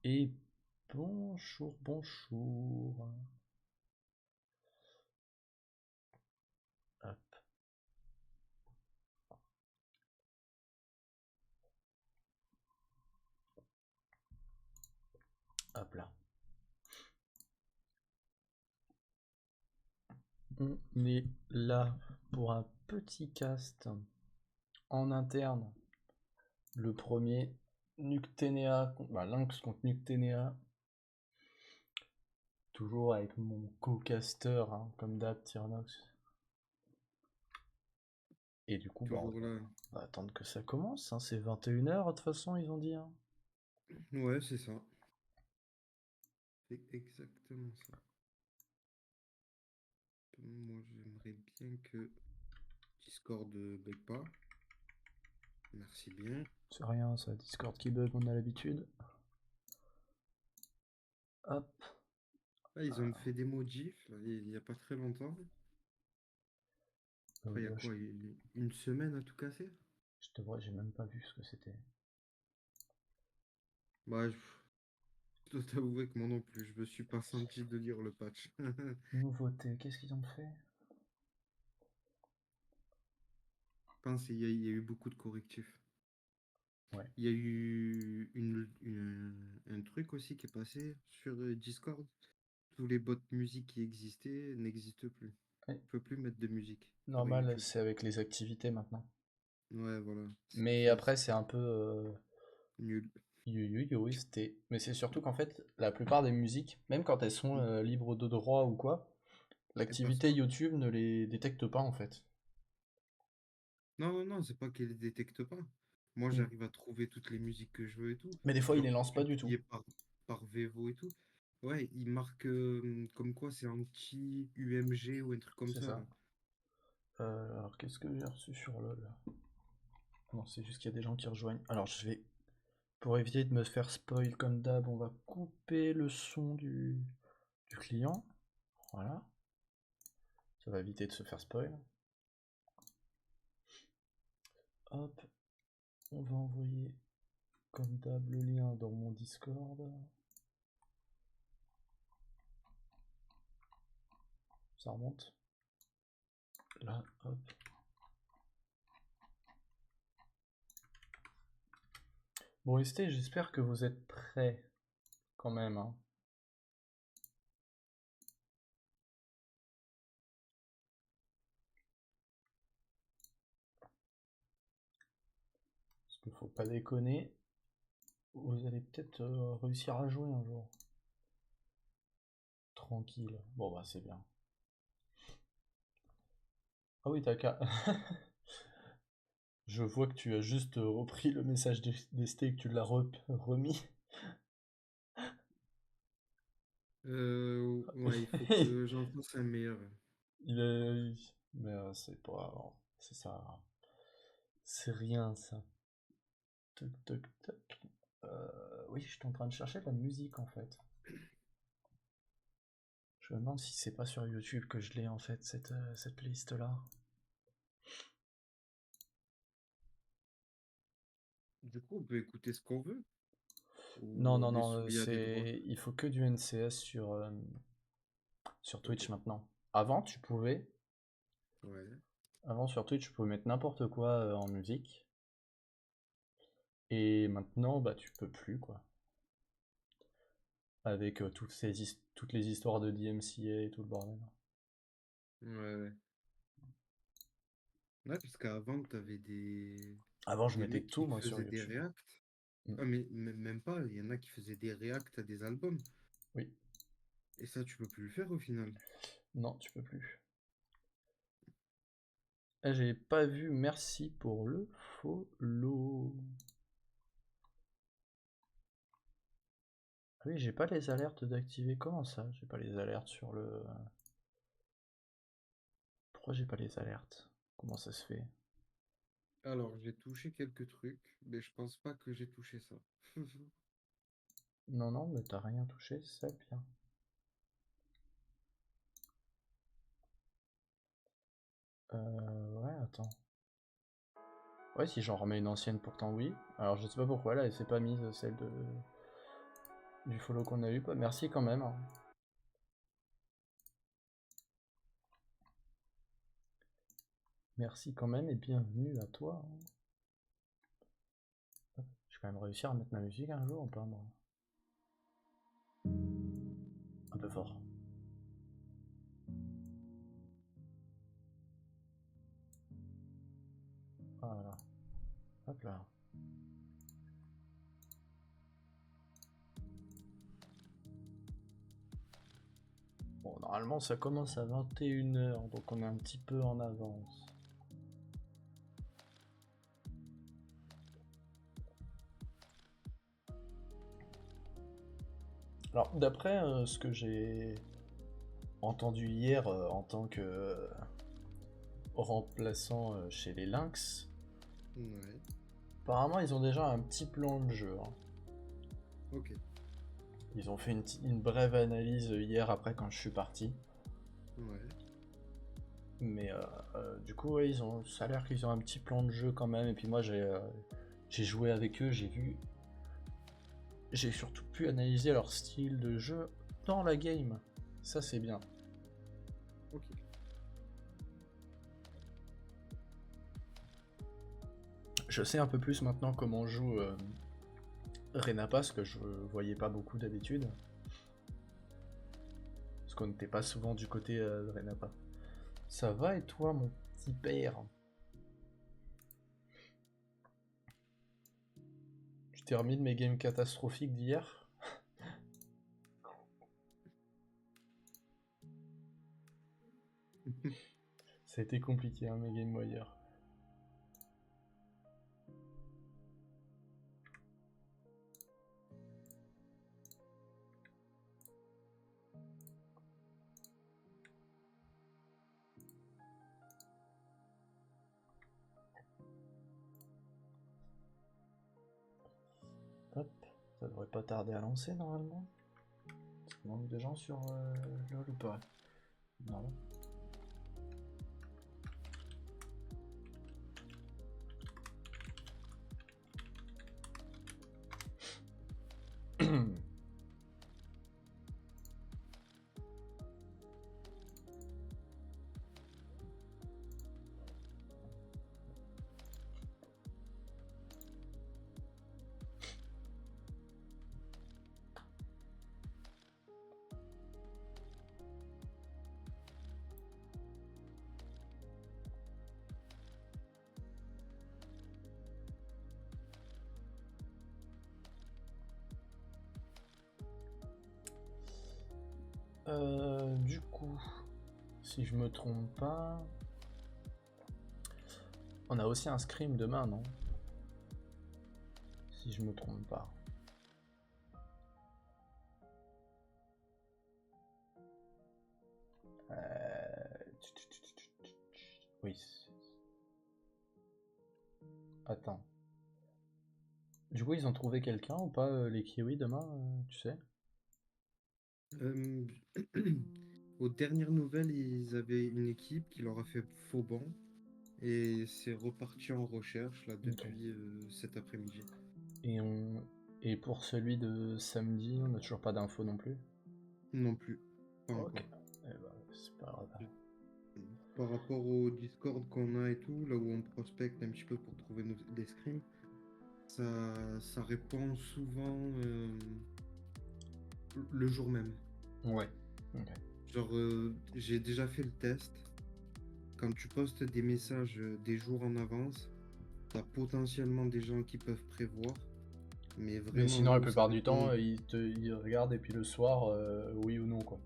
Et bonjour, bonjour. Hop, hop là. On est là pour un petit cast en interne. Le premier, Nuctenea, Lynx contre Nuctenea. Toujours avec mon co-caster, hein, comme d'hab, Tyrnox. Et du coup, Toujours là. on va attendre que ça commence. Hein. C'est 21h, de toute façon, ils ont dit. Hein. Ouais, c'est ça. C'est exactement ça. Moi, j'aimerais bien que Discord bug pas. Merci bien. C'est rien, ça, Discord qui bug, on a l'habitude. Hop. Ah, ils ont fait des modifs, là, il y a pas très longtemps. Enfin, il y a quoi? Une semaine à tout casser? Je te vois, j'ai même pas vu ce que c'était. Bah, je dois t'avouer que moi non plus, je me suis pas senti de lire le patch. Nouveauté, qu'est-ce qu'ils ont fait? Je pense qu'il y a eu beaucoup de correctifs. Ouais. Il y a eu un truc aussi qui est passé sur Discord. Tous les bots musique qui existaient n'existent plus. Ouais. On peut plus mettre de musique sur Normal, YouTube. c'est avec les activités maintenant. Ouais, voilà. Mais après, c'est un peu Nul. c'était. Mais c'est surtout qu'en fait, la plupart des musiques, même quand elles sont libres de droit ou quoi, Elle passe l'activité pas. YouTube ne les détecte pas en fait. Non, non, non, c'est pas qu'elle les détecte pas. Moi, Hmm. j'arrive à trouver toutes les musiques que je veux et tout. Mais des fois, ils les Genre, lancent pas du tout. publié par Vevo et tout. Ouais, il marque comme quoi c'est anti-UMG ou un truc comme C'est ça, ça. là. Alors, qu'est-ce que j'ai reçu sur LoL? Non, c'est juste qu'il y a des gens qui rejoignent. Alors, je vais. Pour éviter de me faire spoil comme d'hab, on va couper le son du client. Voilà. Ça va éviter de se faire spoil. Hop, on va envoyer comme d'hab le lien dans mon Discord. Ça remonte. Là, hop. Bon, ST, j'espère que vous êtes prêts quand même. Hein. Parce qu'il faut pas déconner. Vous allez peut-être réussir à jouer un jour. Tranquille. Bon, bah, c'est bien. Ah oui, Taka. Je vois que tu as juste repris le message d'ST et que tu l'as remis. Ouais, il faut que j'en fasse un meilleur. Il est. Mais c'est pas. C'est ça. C'est rien, ça. Toc, toc, toc. Oui, je suis en train de chercher la musique en fait. Je me demande si c'est pas sur YouTube que je l'ai en fait, cette playlist là. Du coup, on peut écouter ce qu'on veut. Non, Ou non, on est non, soumis à des droits. il faut que du NCS sur Ok. Twitch maintenant. Avant, tu pouvais, Ouais. avant sur Twitch, tu pouvais mettre n'importe quoi en musique, et maintenant, bah, tu peux plus quoi. Avec toutes les histoires de DMCA et tout le bordel. Ouais, ouais. Ouais, parce qu'avant, t'avais Avant, je des mettais mecs tout qui moi sur faisaient des YouTube. reacts. Mm. Ah, mais même pas, il y en a qui faisaient des reacts à des albums. Oui, Et ça, tu peux plus le faire au final. non, tu peux plus. Ah, j'ai pas vu, merci pour le follow. Ah oui, j'ai pas les alertes d'activer. Comment ça? J'ai pas les alertes sur le. Pourquoi j'ai pas les alertes? Comment ça se fait? Alors, j'ai touché quelques trucs, mais je pense pas que j'ai touché ça. Non, non, mais t'as rien touché, c'est ça le pire. Ouais, attends. Ouais, si j'en remets une ancienne, pourtant oui. Alors je sais pas pourquoi là, elle s'est pas mise celle du follow qu'on a eu. Merci quand même, hein. Merci quand même et bienvenue à toi, hein. Je vais quand même réussir à mettre ma musique un jour ou pas, moi. Un peu fort. Voilà. Hop là. Bon, normalement ça commence à 21h, donc on est un petit peu en avance. Alors, d'après ce que j'ai entendu hier en tant que remplaçant chez les Lynx, Ouais, apparemment ils ont déjà un petit plan de jeu, hein. ok. Ils ont fait une brève analyse hier après quand je suis parti. Ouais. Mais du coup, ouais, ça a l'air qu'ils ont un petit plan de jeu quand même. Et puis moi, j'ai joué avec eux, j'ai surtout pu analyser leur style de jeu dans la game. Ça, c'est bien. Ok. Je sais un peu plus maintenant comment joue Renapa, ce que je voyais pas beaucoup d'habitude. Parce qu'on n'était pas souvent du côté de Renapa. Ça va et toi, mon petit père? Tu t'es remis de mes games catastrophiques d'hier? Ça a été compliqué, hein, mes games moi hier. Hop, ça devrait pas tarder à lancer normalement. Il manque de gens sur LoL ou pas? Non. Du coup, si je me trompe pas, on a aussi un scrim demain, non? Si je me trompe pas. Oui. Attends. Du coup, ils ont trouvé quelqu'un ou pas, les Kiwis, demain, tu sais? Euh, Aux dernières nouvelles, ils avaient une équipe qui leur a fait faux banc et c'est reparti en recherche là Ok. depuis cet après-midi. Et, Et pour celui de samedi, on n'a toujours pas d'infos non plus? Non plus, pas Ok. encore. Eh ben, c'est pas grave. Par rapport au Discord qu'on a et tout, là où on prospecte un petit peu pour trouver des scrims, ça répond souvent le jour même. Ouais. Ok. Genre, j'ai déjà fait le test. Quand tu postes des messages des jours en avance, t'as potentiellement des gens qui peuvent prévoir, mais Mais vraiment sinon, là la où ça plupart du temps, répond. ils regardent et puis le soir, oui ou non, quoi.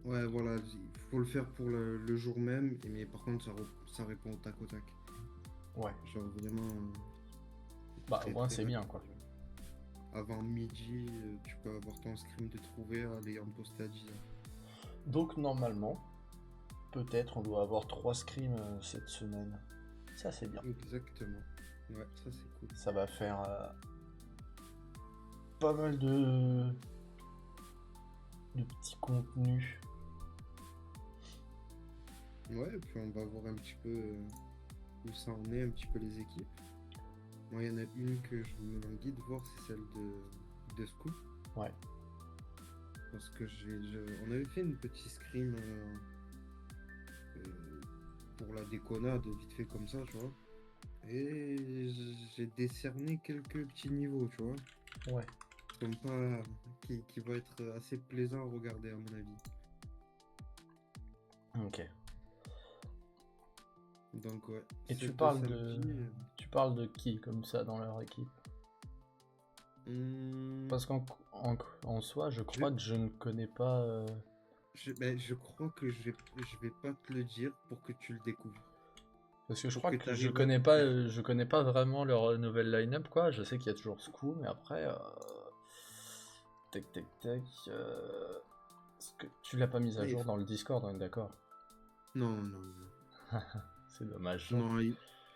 Ouais, voilà, il faut le faire pour le jour même, mais par contre, ça répond au tac au tac. Ouais. Genre vraiment Bah, au très moins, très c'est bien, rapide. quoi. Avant midi, tu peux avoir ton scrim de trouver, aller en poste à 10 heures. Donc, normalement, peut-être on doit avoir 3 scrims cette semaine. Ça, c'est bien. Exactement. Ouais, ça c'est cool. Ça va faire pas mal de petits contenus. Ouais, et puis on va voir un petit peu où ça en est, un petit peu les équipes. Moi, il y en a une que je me languis de voir, c'est celle de Scoop. Ouais. parce que on avait fait une petite scrim pour la déconnade, vite fait comme ça, tu vois. Et j'ai décerné quelques petits niveaux, tu vois. Ouais. Comme pas, qui va être assez plaisant à regarder, à mon avis. Ok. Donc, ouais. Et tu parles de qui comme ça dans leur équipe? Parce qu'en soi, je crois que je ne connais pas. Je crois que je vais pas te le dire pour que tu le découvres. Parce que je Pour crois que que t'arrives à te faire. je connais pas vraiment leur nouvelle line-up, quoi. Je sais qu'il y a toujours Scoo, mais après. Tac, tac, tac. Est-ce que tu l'as pas mise à Ouais, jour dans le Discord, on est d'accord? non, non, non. C'est dommage. Non,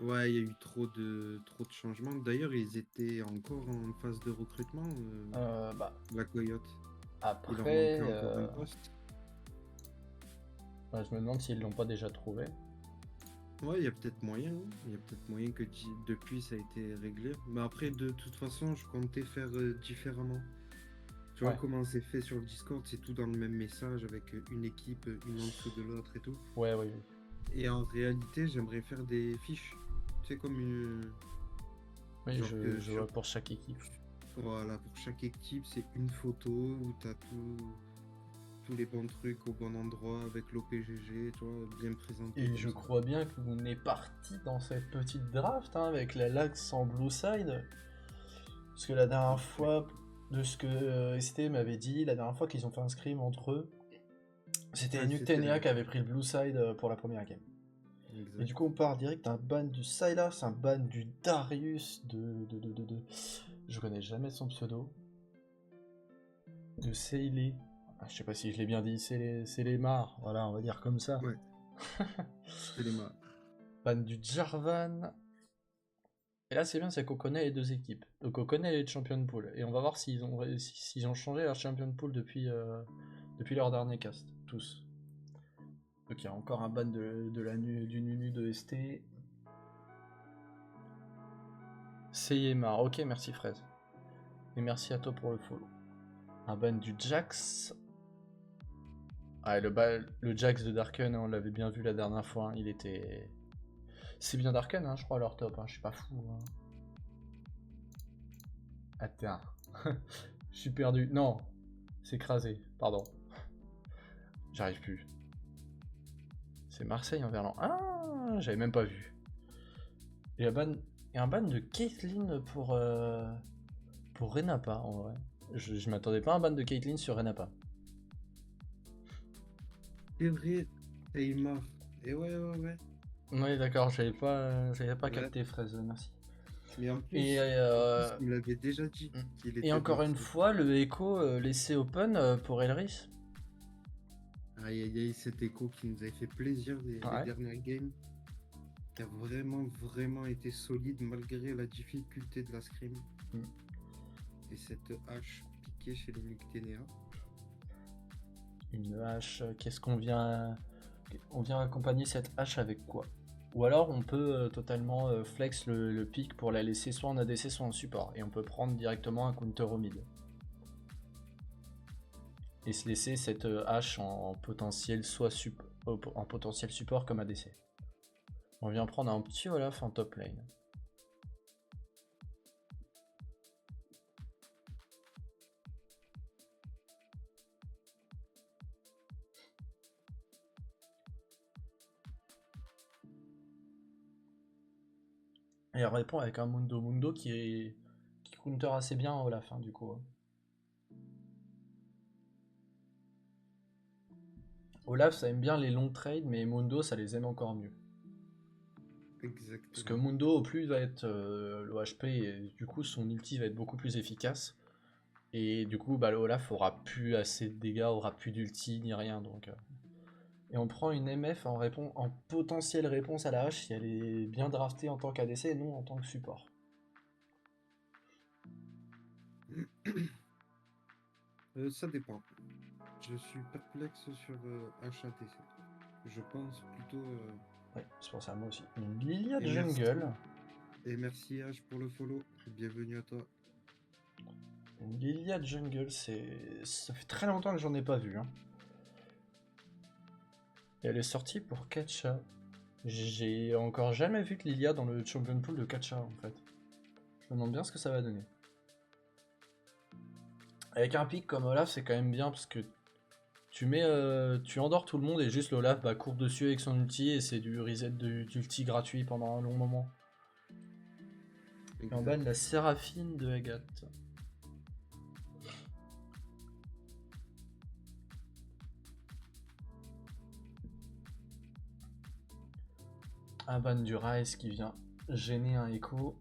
ouais, il y a eu trop de changements. D'ailleurs, ils étaient encore en phase de recrutement, Bah, la Coyote. Il leur après, manquait encore un poste. bah, je me demande s'ils l'ont pas déjà trouvé. Ouais, il y a peut-être moyen, hein. Il y a peut-être moyen que depuis ça a été réglé. Mais après, de toute façon, je comptais faire différemment. Tu vois Ouais. comment c'est fait sur le Discord, c'est tout dans le même message avec une équipe, une en dessous de l'autre et tout. Ouais, oui, oui. Et en réalité, j'aimerais faire des fiches. Tu sais, comme une. Oui, Genre que je vois pour chaque équipe. Voilà, pour chaque équipe, c'est une photo où t'as tous les bons trucs au bon endroit avec l'OPGG, tu vois, bien présenté Et comme je ça. crois bien qu'on est parti dans cette petite draft hein, avec la Lax en Blue Side. Parce que la dernière Ouais, fois, de ce que ST m'avait dit, la dernière fois qu'ils ont fait un scrim entre eux, c'était ouais, c'était Nuctenia qui avait pris le Blue Side pour la première game. Et exact. du coup, on part direct d'un ban du Sylas, un ban du Darius, je connais jamais son pseudo. De Seilé. Ah, je sais pas si je l'ai bien dit, c'est les Mars, voilà, on va dire comme ça. Ouais, c'est les mains. Ban du Jarvan. Et là, c'est bien, c'est qu'on connaît les deux équipes. Donc, on connaît les champion pool. Et on va voir s'ils ont changé leur champion pool depuis leur dernier cast. Tous. Donc, il y a encore un ban du Nunu de ST. Seyemar. Ok, merci Fraise. Et merci à toi pour le follow. Un ban du Jax. Ah, le Jax de Darken, on l'avait bien vu la dernière fois. Hein, il était. C'est bien Darken, hein, je crois, leur top. Hein, je suis pas fou. Hein. Attends. Je suis perdu. Non, c'est écrasé. Pardon. J'arrive plus. C'est Marseille en Verlan. Ah, j'avais même pas vu. Et un ban de Caitlyn pour Renapa en vrai. Je m'attendais pas à un ban de Caitlyn sur Renapa. C'est vrai, Neymar. Et ouais. Oui, d'accord, j'avais pas Ouais. capté Fraise, merci. Mais Et, en plus, il me l'avait déjà dit qu'il et était de encore une Marseille. fois, le Echo laissé open pour Elris. Aïe aïe aïe, cet écho qui nous avait fait plaisir les Ouais. dernières games. Qui a vraiment été solide malgré la difficulté de la scrim. Mm. Et cette hache piquée chez les Nucténéas. Une hache, qu'est-ce qu'on vient. On vient accompagner cette hache avec quoi? Ou alors on peut totalement flex le pic pour la laisser soit en ADC soit en support. Et on peut prendre directement un counter au mid. Et se laisser cette hache en potentiel en potentiel support comme ADC. On vient prendre un petit Olaf en top lane. Et elle répond avec un Mundo qui counter assez bien Olaf du coup. Olaf ça aime bien les longs trades mais Mundo ça les aime encore mieux. Parce que Exactement. Mundo au plus il va être le HP et du coup son ulti va être beaucoup plus efficace. Et du coup bah, le Olaf aura plus assez de dégâts, aura plus d'ulti ni rien donc. Et on prend une MF en potentielle réponse à la hache si elle est bien draftée en tant qu'ADC et non en tant que support. Ça dépend. Je suis perplexe sur HATC. Je pense plutôt. Ouais, c'est pour ça moi aussi. Une Lilia Merci. Jungle. Et merci H pour le follow. Bienvenue à toi. Lilia Jungle, ça fait très longtemps que j'en ai pas vu. Hein. Et elle est sortie pour Gacha. J'ai encore jamais vu de Lilia dans le Champion Pool de Gacha en fait. Je me demande bien ce que ça va donner. Avec un pic comme Olaf, c'est quand même bien parce que tu endors tout le monde et juste l'Olaf court dessus avec son ulti et c'est du reset d'ulti gratuit pendant un long moment. Et on banne la Séraphine de Agathe. Un ban du Rise qui vient gêner un écho.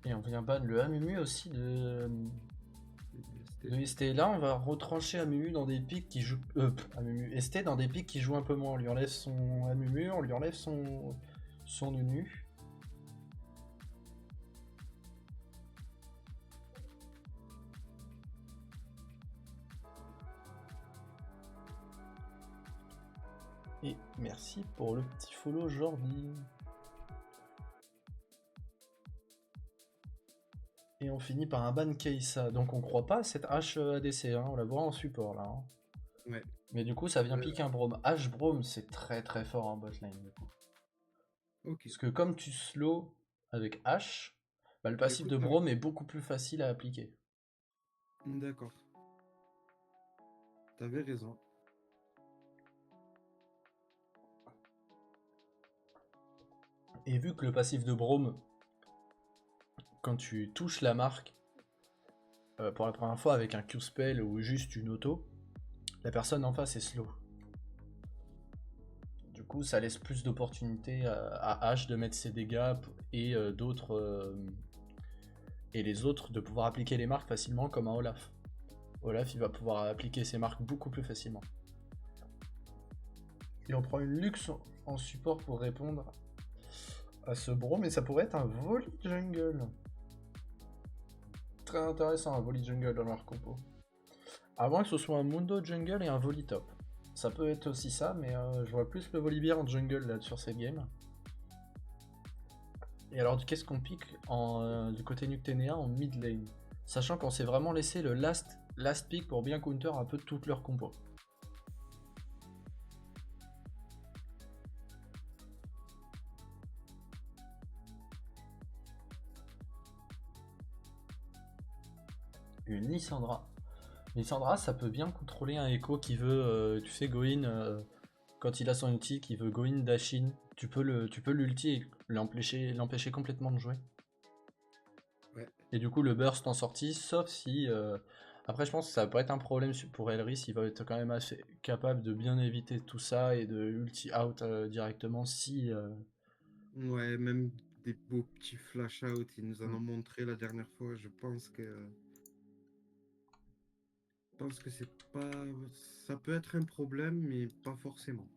Et on vient ban le Amumu aussi de ST. Là, on va retrancher Amumu dans des pics qui jouent. Amumu ST dans des pics qui jouent un peu moins. On lui enlève son Amumu, on lui enlève son Nunu. Et merci pour le petit follow Jordi. Et on finit par un ban Keisa. Donc on croit pas à cette H ADC, hein. On la voit en support là. Hein. Ouais. Mais du coup ça vient piquer un Braum. H Braum c'est très très fort en botlane du coup. Ok. Parce que comme tu slow avec H, le passif de Braum est beaucoup plus facile à appliquer. D'accord. T'avais raison. Et vu que le passif de Braum, quand tu touches la marque, pour la première fois avec un Q-spell ou juste une auto, la personne en face est slow. Du coup, ça laisse plus d'opportunités à H de mettre ses dégâts et d'autres. Et les autres de pouvoir appliquer les marques facilement comme un Olaf. Olaf, il va pouvoir appliquer ses marques beaucoup plus facilement. Et on prend une luxe en support pour répondre à ce bro, mais ça pourrait être un volley jungle. Très intéressant un volley jungle dans leur compo. À moins que ce soit un Mundo jungle et un volley top. Ça peut être aussi ça, mais je vois plus le Volibear en jungle là, sur cette game. Et alors, qu'est-ce qu'on pique du côté Nucténéa en mid lane? Sachant qu'on s'est vraiment laissé le last pick pour bien counter un peu toutes leurs combos. Une Lissandra. Lissandra, ça peut bien contrôler un Echo qui veut, tu sais, go in, quand il a son ulti, qui veut go in dash in. Tu peux l'ulti et l'empêcher complètement de jouer. Ouais. Et du coup, le burst en sortie, sauf si. Après, je pense que ça peut être un problème pour Elris. Il va être quand même assez capable de bien éviter tout ça et de ulti out directement si. Ouais, même des beaux petits flash out, ils nous en ont montré la dernière fois. Je pense que c'est pas. Ça peut être un problème, mais pas forcément.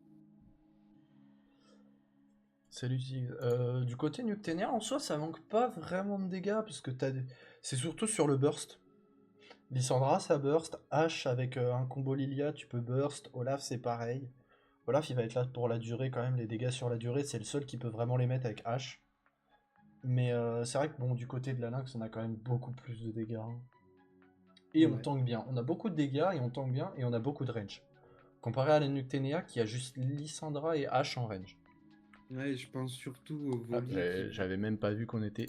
Salut. Du côté Nucténaire, en soi, ça manque pas vraiment de dégâts parce que c'est surtout sur le burst. Lissandra, ça burst. H avec un combo Lilia, tu peux burst. Olaf, c'est pareil. Olaf, il va être là pour la durée quand même. Les dégâts sur la durée, c'est le seul qui peut vraiment les mettre avec H. Mais c'est vrai que bon, du côté de la Lynx, on a quand même beaucoup plus de dégâts. Hein. Et on tank bien. On a beaucoup de dégâts et on tank bien et on a beaucoup de range. Comparé à la Nucténéa qui a juste Lissandra et H en range. Ouais, je pense surtout au volley. J'avais même pas vu qu'on était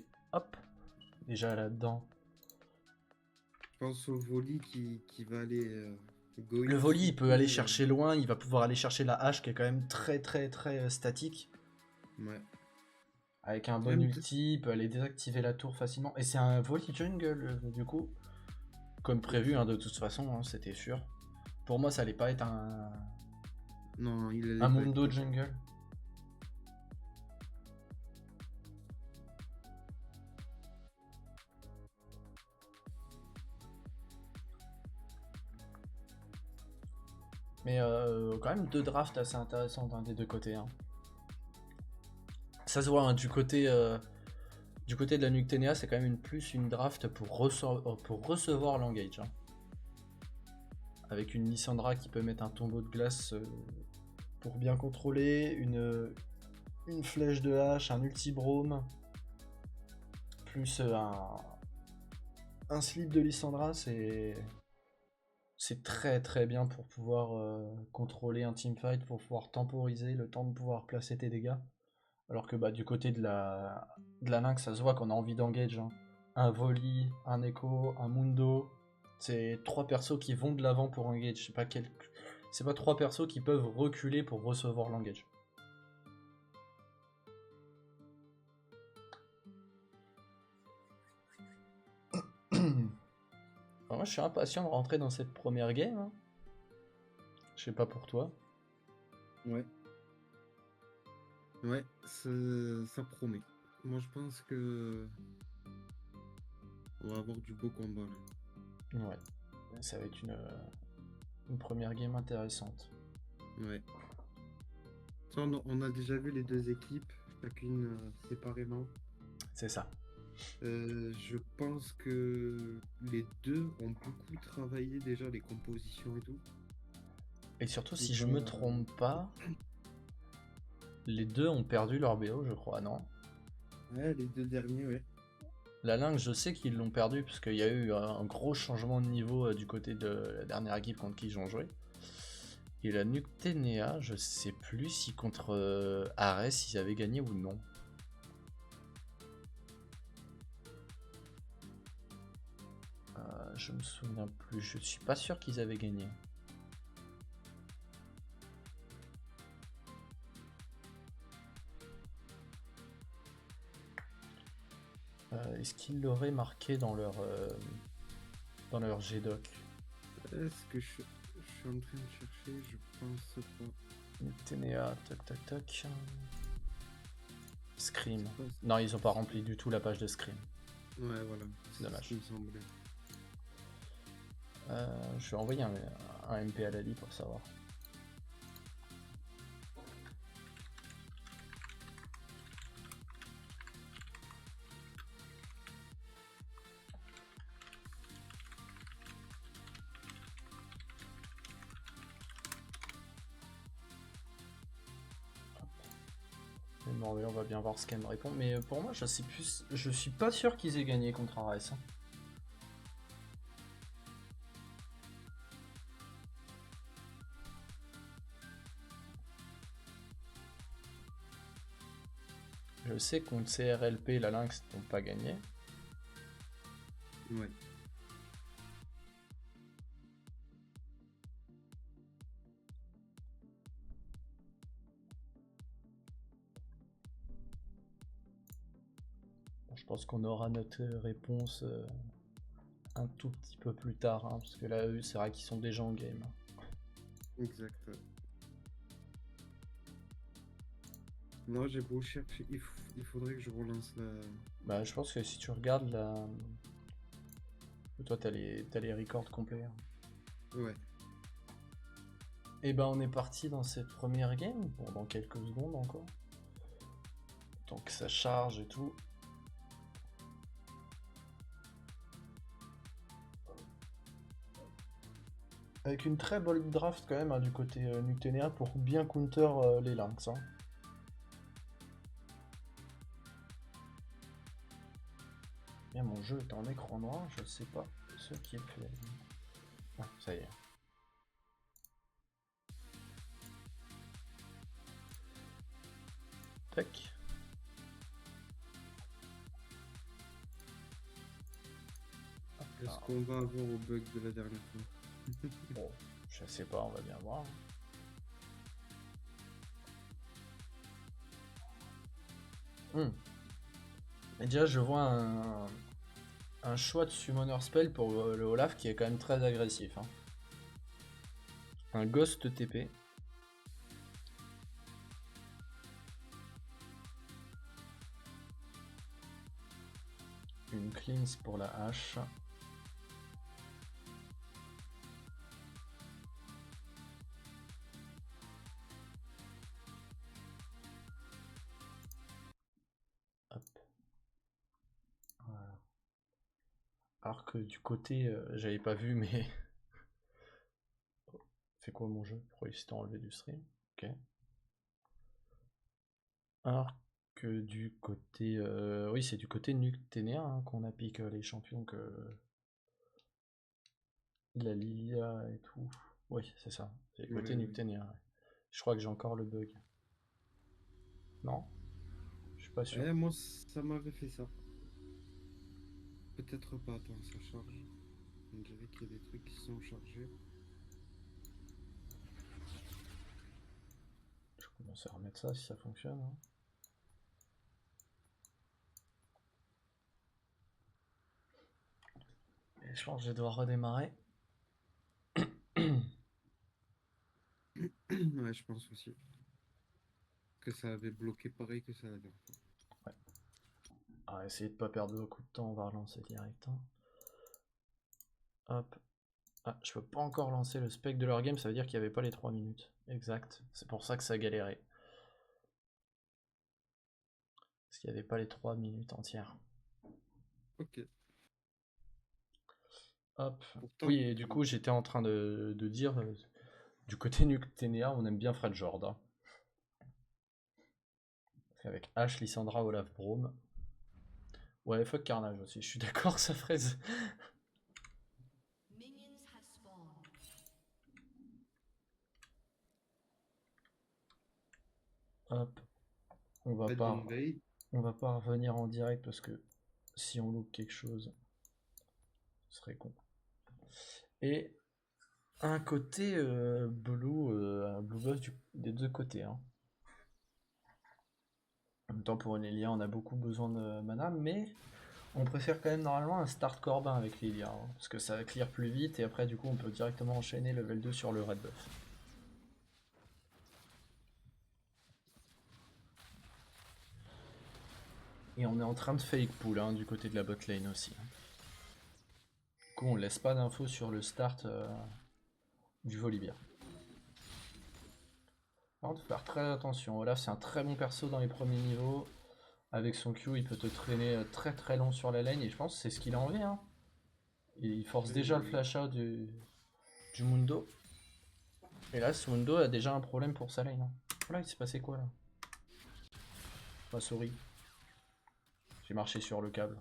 déjà là-dedans. Je pense au volley qui va aller. Le volley, il peut aller chercher loin, il va pouvoir aller chercher la hache qui est quand même très très très statique. Ouais. Avec un bon ulti, il peut aller désactiver la tour facilement. Et c'est un volley jungle, du coup. Comme prévu, hein, de toute façon, hein, c'était sûr. Pour moi, ça allait pas être un. Non, il allait un Mundo jungle. Mais quand même deux drafts assez intéressants des deux côtés. Hein. Ça se voit, hein, du côté de la Nuctenia, c'est quand même plus une draft pour recevoir l'engage, hein. Avec une Lysandra qui peut mettre un tombeau de glace pour bien contrôler, une flèche de hache, un ultibrome, plus un slip de Lysandra, c'est très très bien pour pouvoir contrôler un teamfight, pour pouvoir temporiser le temps de pouvoir placer tes dégâts. Alors que du côté de la Lynx, ça se voit qu'on a envie d'engage, hein. Un Volley, un Echo, un Mundo, c'est 3 persos qui vont de l'avant pour engage. C'est pas 3 persos qui peuvent reculer pour recevoir l'engage. Alors moi, je suis impatient de rentrer dans cette première game, hein. Je sais pas pour toi. Ouais. Ouais, ça promet. Moi, je pense que on va avoir du beau combat là. Ouais, ça va être une première game intéressante. Ouais. Ça, on a déjà vu les deux équipes, chacune séparément. C'est ça. Je pense que les deux ont beaucoup travaillé déjà les compositions et tout. Et surtout, si je me trompe pas, les deux ont perdu leur BO, je crois, non? Ouais, les deux derniers, ouais. La Lynx, je sais qu'ils l'ont perdu parce qu'il y a eu un gros changement de niveau du côté de la dernière équipe contre qui ils ont joué. Et la Nuctenia, je sais plus si contre Ares ils avaient gagné ou non. Je me souviens plus, je suis pas sûr qu'ils avaient gagné. Est-ce qu'ils l'auraient marqué dans leur GDoc? Est-ce que je suis en train de chercher? Je pense pas. Nuctenia, toc toc toc. Scream. C'est pas- Non, ils ont pas rempli du tout la page de Scream. Ouais, voilà. C'est dommage. Ce qui me semblait. Je vais envoyer un MP à Lali pour savoir. Bon, on va bien voir ce qu'elle me répond. Mais pour moi, je suis pas sûr qu'ils aient gagné contre Ares, hein. Je sais contre CRLP, la Lynx n'ont pas gagné. Ouais. Bon, je pense qu'on aura notre réponse un tout petit peu plus tard, hein, parce que là, eux, c'est vrai qu'ils sont déjà en game. Exact. Non, j'ai beau chercher. Il faudrait que je relance la. Bah, je pense que si tu regardes la. Toi, t'as les records complets, hein. Ouais. Et ben, on est parti dans cette première game. Bon, dans quelques secondes encore. Donc, ça charge et tout. Avec une très bonne draft quand même, hein, du côté Nuctenia pour bien counter les Lynx, hein. Bien, mon jeu est en écran noir, je sais pas ce qui est fait. Ah, ça y est. Tac. Est-ce qu'on va avoir au bug de la dernière fois? Bon, je sais pas, on va bien voir. Et déjà, je vois un choix de summoner spell pour le Olaf qui est quand même très agressif, hein. Un Ghost TP. Une cleanse pour la hache. Alors que du côté, j'avais pas vu, mais... Fait quoi mon jeu? Pourquoi il s'était enlevé du stream? Ok. Alors que du côté... oui, c'est du côté Nucténéa hein, qu'on a piqué les champions que... La Lilia et tout. Oui, c'est ça. C'est le côté Ouais. Nucténéa. Ouais. Je crois que j'ai encore le bug. Non? Je suis pas sûr. Eh, moi, ça m'avait fait ça. Peut-être pas. Attends, ça charge. On dirait qu'il y a des trucs qui sont chargés. Je commence à remettre ça si ça fonctionne. Hein. Et je pense que je vais devoir redémarrer. Ouais, je pense aussi. Que ça avait bloqué pareil que ça la dernière fois. Ouais. Alors, essayer de pas perdre beaucoup de temps, on va relancer direct. Hein. Hop. Ah, je peux pas encore lancer le spec de leur game, ça veut dire qu'il n'y avait pas les 3 minutes. Exact. C'est pour ça que ça a galéré. Parce qu'il n'y avait pas les 3 minutes entières. Ok. Hop. Pourtant, Oui, et du coup, j'étais en train de dire, du côté Nucténéa, on aime bien Fred Jord. Hein. Avec Ash, Lissandra, Olaf Braum. Ouais, fuck Carnage aussi, je suis d'accord, ça fraise. Hop. On va faites pas, d'invade. on va pas revenir en direct parce que si on loupe quelque chose, ce serait con. Et un côté Blue Buff des deux côtés. Hein. En même temps, pour une Lilia, on a beaucoup besoin de mana, mais on préfère quand même normalement un start Corbin avec Lilia, hein, parce que ça clear plus vite et après, du coup, on peut directement enchaîner level 2 sur le red buff. Et on est en train de fake pull hein, du côté de la bot lane aussi. Du coup, on laisse pas d'infos sur le start du Volibear. Par contre, faut faire très attention. Olaf, c'est un très bon perso dans les premiers niveaux. Avec son Q, il peut te traîner très très long sur la lane et je pense que c'est ce qu'il a envie. Hein. Il force déjà le flash out du Mundo. Et là, ce Mundo a déjà un problème pour sa lane. Hein. Voilà, il s'est passé quoi là? Pas souris. J'ai marché sur le câble.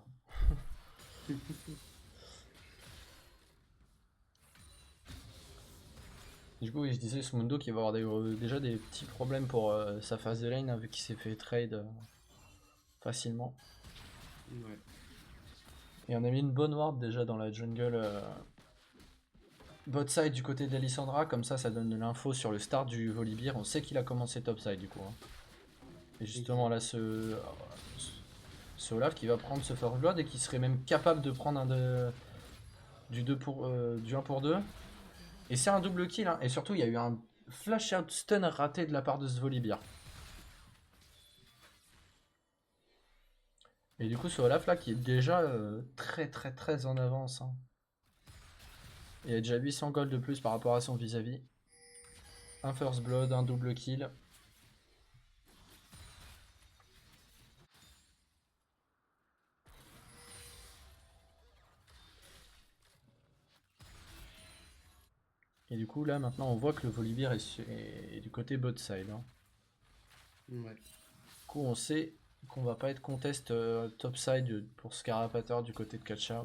Du coup, oui, je disais, ce Mundo qui va avoir déjà des petits problèmes pour sa phase de lane, hein, vu qu'il s'est fait trade facilement. Ouais. Et on a mis une bonne ward déjà dans la jungle bot side du côté d'Alissandra, comme ça donne de l'info sur le start du Volibear. On sait qu'il a commencé top side du coup. Hein. Et justement là, ce Olaf qui va prendre ce First Blood et qui serait même capable de prendre du 1 pour 2. Et c'est un double kill. Hein. Et surtout, il y a eu un flash out stun raté de la part de ce Volibear. Et du coup, ce Olaf là qui est déjà très très très en avance. Hein. Il a déjà 800 gold de plus par rapport à son vis-à-vis. Un first blood, un double kill. Et du coup, là, maintenant, on voit que le Volibear est du côté bot side. Hein. Ouais. Du coup, on sait qu'on va pas être contest top side pour Scarapator du côté de Kacha.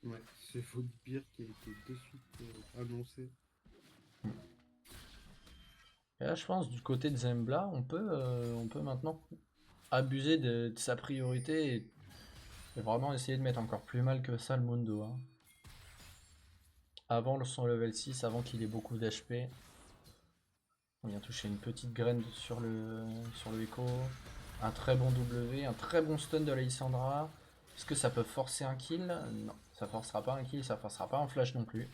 Ouais, c'est Volibear qui a été de suite annoncé. Et là, je pense, du côté de Zembla, on peut maintenant abuser de sa priorité et vraiment essayer de mettre encore plus mal que ça le Mundo. Hein. Avant son level 6, avant qu'il ait beaucoup d'HP. On vient toucher une petite graine sur le Echo. Un très bon W, un très bon stun de la Lissandra. Est-ce que ça peut forcer un kill? Non, ça forcera pas un kill, ça forcera pas un flash non plus.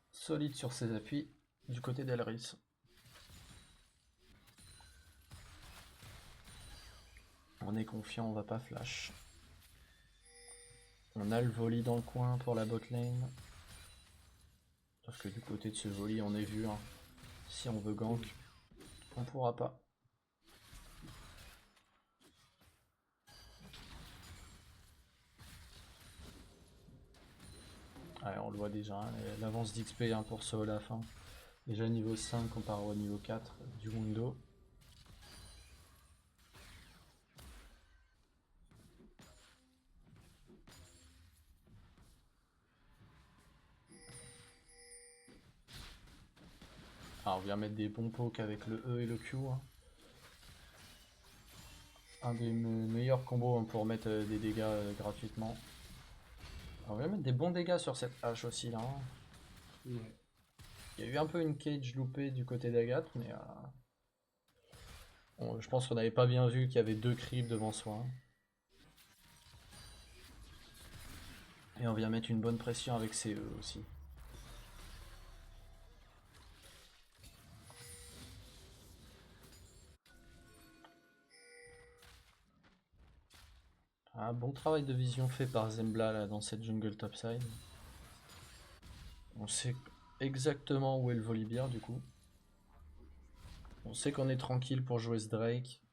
Solide sur ses appuis du côté d'Elris. On est confiant, on va pas flash. On a le volley dans le coin pour la bot lane. Sauf que du côté de ce volley, on est vu, hein. Si on veut gank, on pourra pas. Ouais, on le voit déjà, hein, l'avance d'XP hein, pour ce Olaf. Hein. Déjà niveau 5 comparé au niveau 4 du Mundo. Alors on vient mettre des bons pokes avec le E et le Q. Hein. Un des meilleurs combos hein, pour mettre des dégâts gratuitement. Alors, on vient mettre des bons dégâts sur cette hache aussi là. Hein. Ouais. Il y a eu un peu une cage loupée du côté d'Agathe, mais je pense qu'on n'avait pas bien vu qu'il y avait 2 creeps devant soi. Hein. Et on vient mettre une bonne pression avec ces E aussi. Un bon travail de vision fait par Zembla là, dans cette jungle topside. On sait exactement où est le Volibear du coup. On sait qu'on est tranquille pour jouer ce Drake.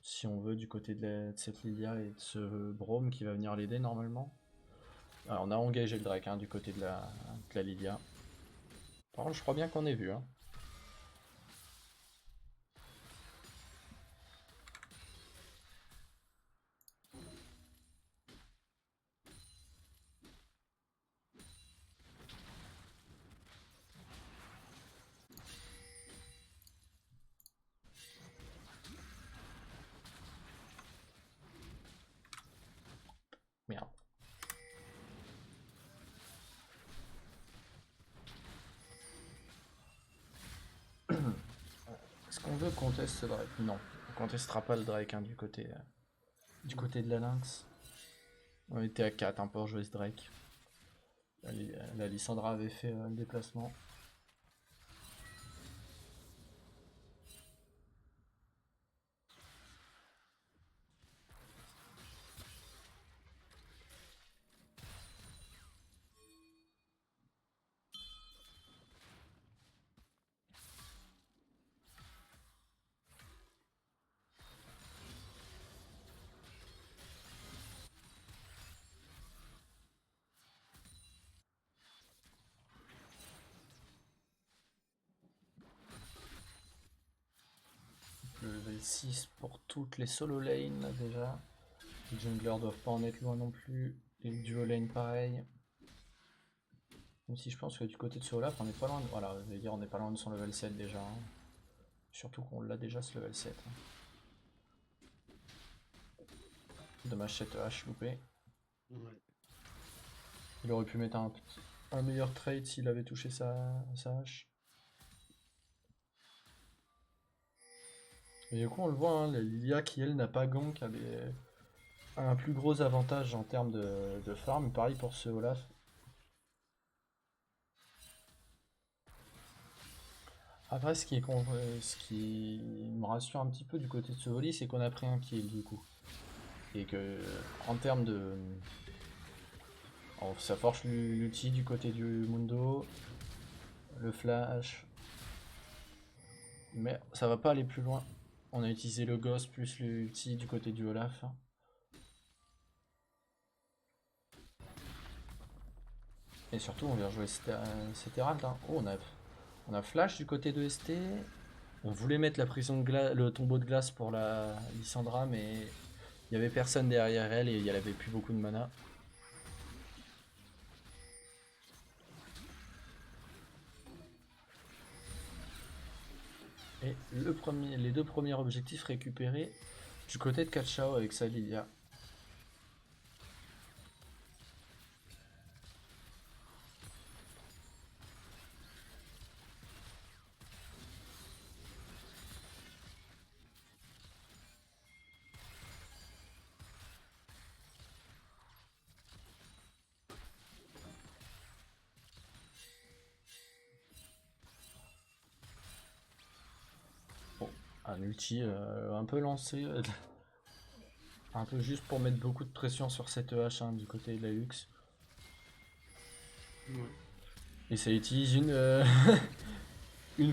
Si on veut du côté de cette Lilia et de ce Braum qui va venir l'aider normalement. Alors on a engagé le Drake hein, du côté de la Lilia. Par contre je crois bien qu'on est vu. Hein. Merde. Est-ce qu'on veut contester ce Drake? Non, on contestera pas le Drake hein, du côté de la Lynx. On était à 4 hein, pour jouer ce Drake. La Lissandra avait fait le déplacement. Le level 6 pour toutes les solo lanes déjà. Les junglers doivent pas en être loin non plus. Les duo lane pareil. Même si je pense que du côté de ce Olaf on est pas loin de... Voilà, je vais dire on est pas loin de son level 7 déjà. Hein. Surtout qu'on l'a déjà ce level 7. Hein. Dommage cette hache loupée. Ouais. Il aurait pu mettre un meilleur trade s'il avait touché sa hache. Et du coup on le voit, hein, la Lilia qui elle n'a pas gank a un plus gros avantage en termes de farm. Pareil pour ce Olaf. Après ce qui me rassure un petit peu du côté de ce volley, c'est qu'on a pris un kill du coup. Et que en termes de... ça force l'ulti du côté du Mundo, le flash, mais ça va pas aller plus loin. On a utilisé le Ghost plus l'ulti du côté du Olaf. Et surtout on vient jouer cet Herald. Hein. Oh, on a flash du côté de ST. On voulait mettre la prison de le tombeau de glace pour la Lissandra, mais il y avait personne derrière elle et il n'y avait plus beaucoup de mana. Et les deux premiers objectifs récupérés du côté de Kachao avec sa Lilia. Bon, un ulti un peu lancé, un peu juste pour mettre beaucoup de pression sur cette H1 du côté de la Lux. Ouais. Et ça utilise une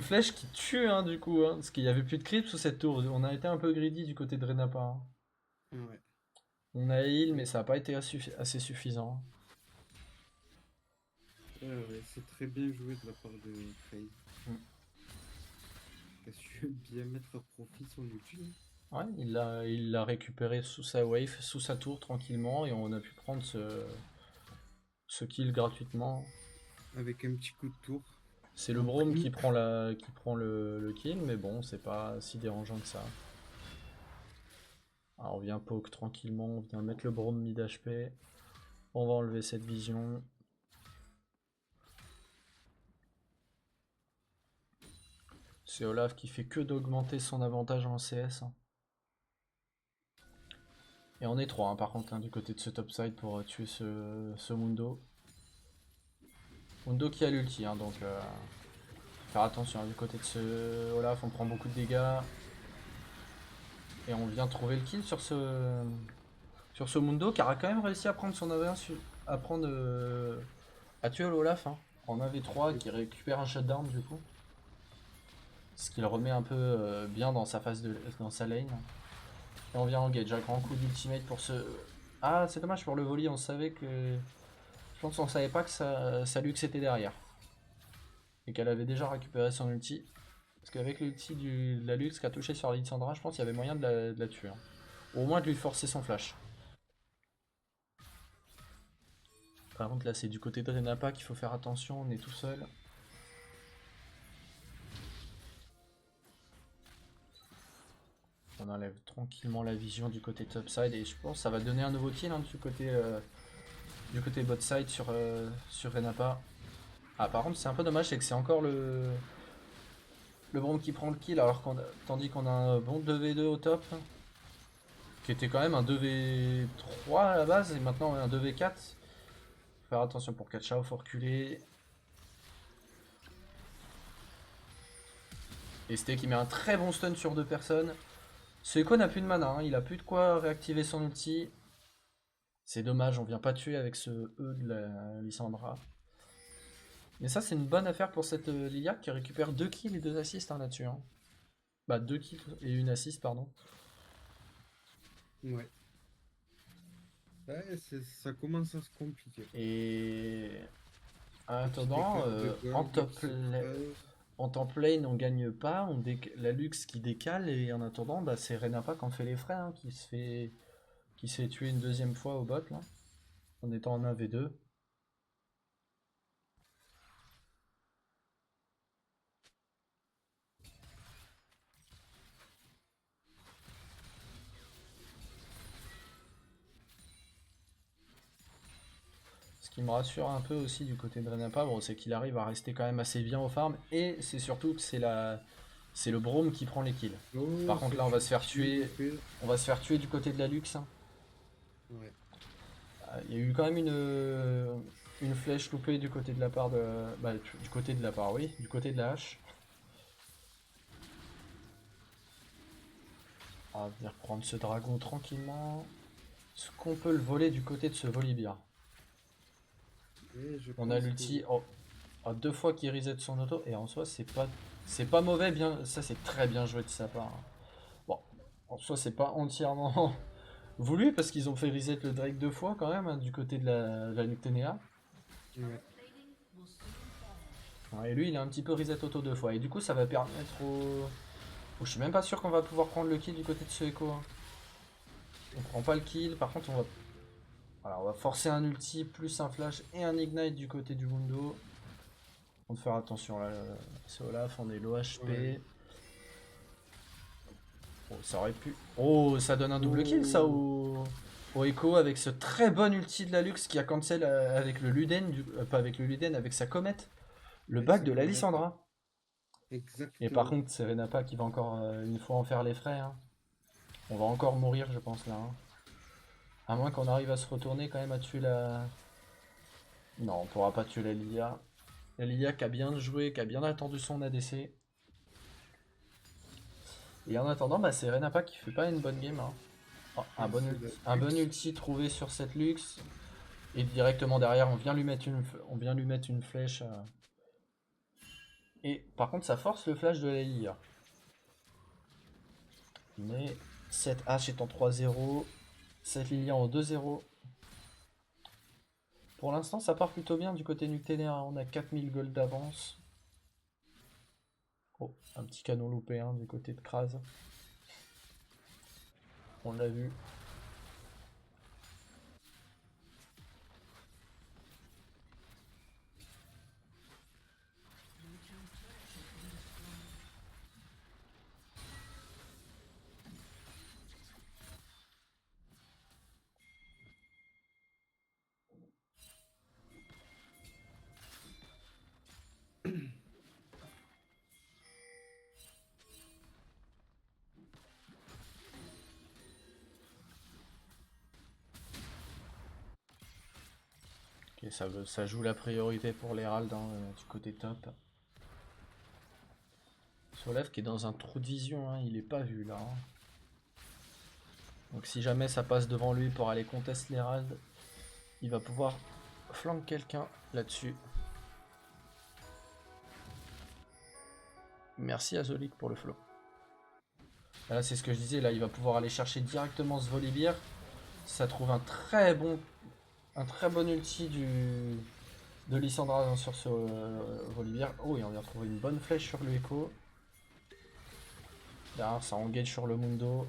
flèche qui tue, hein, du coup, hein, parce qu'il n'y avait plus de creep sous cette tour. On a été un peu greedy du côté de Renapa, hein. Ouais. On a heal, mais ça n'a pas été assez suffisant. Ouais, c'est très bien joué de la part de Craig. Mm. Il a su bien mettre à profit son ulti. Ouais, il l'a récupéré sous sa wave, sous sa tour, tranquillement, et on a pu prendre ce kill gratuitement. Avec un petit coup de tour. C'est le En Braum prime. qui prend le kill, mais bon, c'est pas si dérangeant que ça. Alors on vient poke tranquillement, on vient mettre le Braum mid HP. On va enlever cette vision. C'est Olaf qui fait que d'augmenter son avantage en CS. Et on est 3 hein, par contre, hein, du côté de ce topside pour tuer ce Mundo. Mundo qui a l'ulti, hein, donc faire attention, hein, du côté de ce Olaf, on prend beaucoup de dégâts. Et on vient trouver le kill sur ce Mundo qui a quand même réussi à prendre son avance, à prendre à tuer l'Olaf, hein, en 1v3 qui récupère un shutdown du coup. Ce qui le remet un peu bien dans dans sa lane. Et on vient engage, un grand coup d'ultimate pour ce... Ah, c'est dommage pour le volley, on savait que... Je pense qu'on savait pas que sa Lux était derrière. Et qu'elle avait déjà récupéré son ulti. Parce qu'avec l'ulti de la Lux qui a touché sur Lissandra, je pense qu'il y avait moyen de la tuer, hein. Ou au moins de lui forcer son flash. Par contre là c'est du côté de Renapa qu'il faut faire attention, on est tout seul. On enlève tranquillement la vision du côté topside et je pense que ça va donner un nouveau kill, hein, du côté bot side sur Renapa. Ah par contre c'est un peu dommage, c'est que c'est encore le Braum qui prend le kill tandis qu'on a un bon 2v2 au top. Qui était quand même un 2v3 à la base et maintenant on est un 2v4. Faut faire attention pour Kachao, faut reculer. Et Ste qui met un très bon stun sur deux personnes. Seiko n'a plus de mana, hein, il a plus de quoi réactiver son ulti. C'est dommage, on vient pas tuer avec ce E de la Lissandra. Mais ça c'est une bonne affaire pour cette Lilia qui récupère 2 kills et 2 assists, hein, là-dessus, hein. Bah 2 kills et une assist pardon. Ouais. Ouais, ça commence à se compliquer. Et en Petit attendant, écart de gold qui se creuse. en top lane on gagne pas, la Lux qui décale et en attendant bah, c'est Renapa qui en fait les frais, hein, qui se fait tuer une deuxième fois au bot là, en étant en 1v2. Ce qui me rassure un peu aussi du côté de Renapa, bon, c'est qu'il arrive à rester quand même assez bien au farm et c'est surtout que c'est le Braum qui prend les kills. Oh, Par contre là on va se faire tuer du côté de la Lux, hein. Ouais. Il y a eu quand même une flèche loupée du côté de la part de. Bah, du côté de la part, oui, du côté de la hache. On va venir prendre ce dragon tranquillement. Est-ce qu'on peut le voler du côté de ce Volibear? Et je On a pense que l'ulti deux fois qui reset son auto et en soi c'est pas mauvais, bien ça c'est très bien joué de sa part, hein. Bon, en soi c'est pas entièrement voulu parce qu'ils ont fait reset le Drake 2 fois quand même, hein, du côté de la Noctenea. ouais. Ouais, et lui il a un petit peu reset auto 2 fois et du coup ça va permettre je suis même pas sûr qu'on va pouvoir prendre le kill du côté de ce Echo, hein. On prend pas le kill, par contre voilà, on va forcer un ulti plus un flash et un ignite du côté du Mundo. On va faire attention là, c'est Olaf, on est low HP. Ouais. Oh, ça aurait pu. Oh, ça donne un double kill ça au Echo avec ce très bon ulti de la Lux qui a cancel avec le Luden, pas avec le Luden, avec sa comète, le Avec bac sa de la comète. Lissandra. Et par Exactement. contre, c'est Renapa qui va encore une fois en faire les frais, hein. On va encore mourir, je pense là, hein. À moins qu'on arrive à se retourner quand même à tuer la. Non, on pourra pas tuer la Lilia. La Lilia qui a bien joué, qui a bien attendu son ADC. Et en attendant, bah, c'est Renapa qui fait pas une bonne game, hein. Oh, Ah, c'est la un bon luxe. ulti trouvé sur cette Lux. Et directement derrière, on vient lui mettre une flèche. Et par contre, ça force le flash de la Lilia. Mais cette H est en 3-0. Cette Lilia en 2-0. Pour l'instant, ça part plutôt bien du côté Nucténaire. On a 4000 gold d'avance. Oh, un petit canon loupé hein, du côté de Kraz. On l'a vu. Ok, ça joue la priorité pour l'Herald hein, du côté top. Solev qui est dans un trou de vision, hein, il est pas vu là. Hein. Donc si jamais ça passe devant lui pour aller contester l'Herald, il va pouvoir flanquer quelqu'un là-dessus. Merci à Zolik pour le flow. Là c'est ce que je disais, là il va pouvoir aller chercher directement ce Volibear. Ça trouve un très bon ulti de Lissandra sur ce Volibear. Oh, et on vient de trouver une bonne flèche sur le Echo. Derrière ça engage sur le Mundo.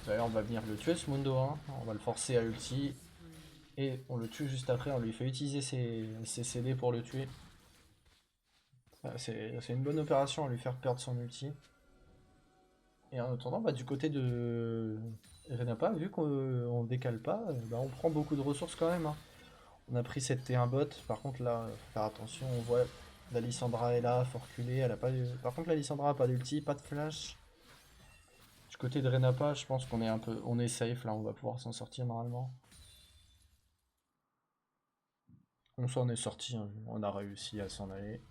D'ailleurs on va venir le tuer ce Mundo, hein. On va le forcer à ulti. Et on le tue juste après, on lui fait utiliser ses CD pour le tuer. C'est une bonne opération à lui faire perdre son ulti. Et en attendant, bah, du côté de Renapa, vu qu'on décale pas, bah, on prend beaucoup de ressources quand même. Hein. On a pris cette T1 bot, par contre là, faut faire attention, on voit la Lissandra est là, faut reculer, elle a pas de... Par contre la Lissandra a pas d'ulti, pas de flash. Du côté de Renapa, je pense qu'on est on est safe là, on va pouvoir s'en sortir normalement. On s'en est sorti, hein. On a réussi à s'en aller.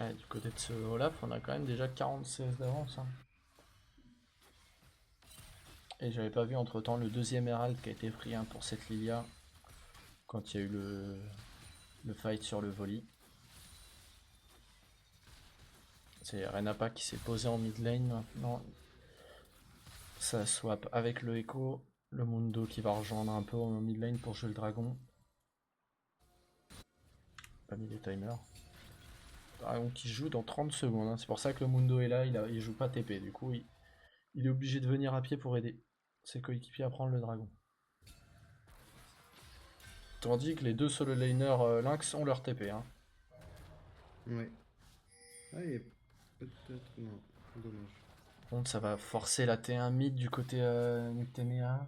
Ouais, du côté de ce Olaf, on a quand même déjà 40 CS d'avance. Hein. Et j'avais pas vu entre temps le deuxième Herald qui a été pris hein, pour cette Lilia quand il y a eu le fight sur le volley. C'est Renapa qui s'est posé en mid lane maintenant. Ça swap avec le Echo, le Mundo qui va rejoindre un peu en mid lane pour jouer le dragon. Pas mis les timers. Dragon qui joue dans 30 secondes, hein. C'est pour ça que le Mundo est là, il joue pas TP, du coup il est obligé de venir à pied pour aider ses coéquipiers à prendre le dragon. Tandis que les deux solo laners Lynx ont leur TP. Hein. Ouais. Ah, et peut-être... Non, dommage. Par contre, ça va forcer la T1 mid du côté Nuctemea.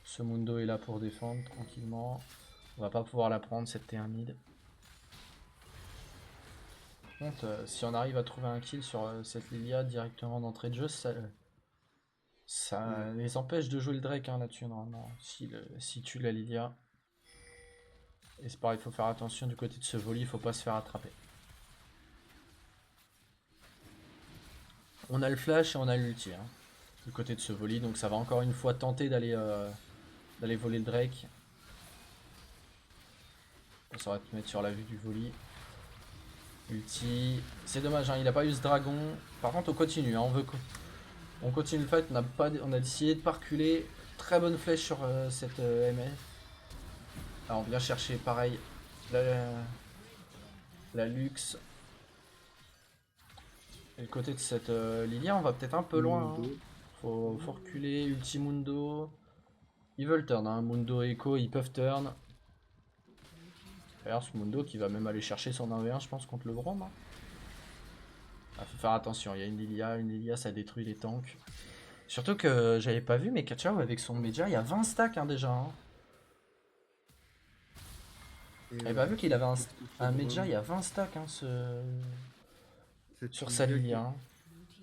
Ce Mundo est là pour défendre tranquillement. On va pas pouvoir la prendre cette T1 mid. Par contre, si on arrive à trouver un kill sur cette Lilia directement d'entrée de jeu, ça les empêche de jouer le Drake hein, là-dessus normalement. Si tue la Lilia. Et c'est pareil, il faut faire attention du côté de ce volley, il faut pas se faire attraper. On a le flash et on a l'ulti hein, du côté de ce volley, donc ça va encore une fois tenter d'aller voler le Drake. Ça va te mettre sur la vue du volley. Ulti. C'est dommage, hein, il a pas eu ce dragon. Par contre, on continue. Hein, on continue le fight. On a décidé de pas reculer. Très bonne flèche sur cette MF. Alors, on vient chercher pareil la luxe. Et le côté de cette Lilia, on va peut-être un peu loin. Hein. Faut reculer. Ultimundo. Ils veulent turn. Hein. Mundo et Echo, ils peuvent turn. D'ailleurs, ce Mundo qui va même aller chercher son 1v1, je pense, contre le Grom. Hein. Ah, faut faire attention, il y a une Lilia ça détruit les tanks. Surtout que j'avais pas vu, mais Kachao avec son Medja, il y a 20 stacks hein, déjà. Hein. J'avais pas vu qu'il avait un Medja, il y a 20 stacks. Hein, Cette sur sa Lilia Lilia. Hein.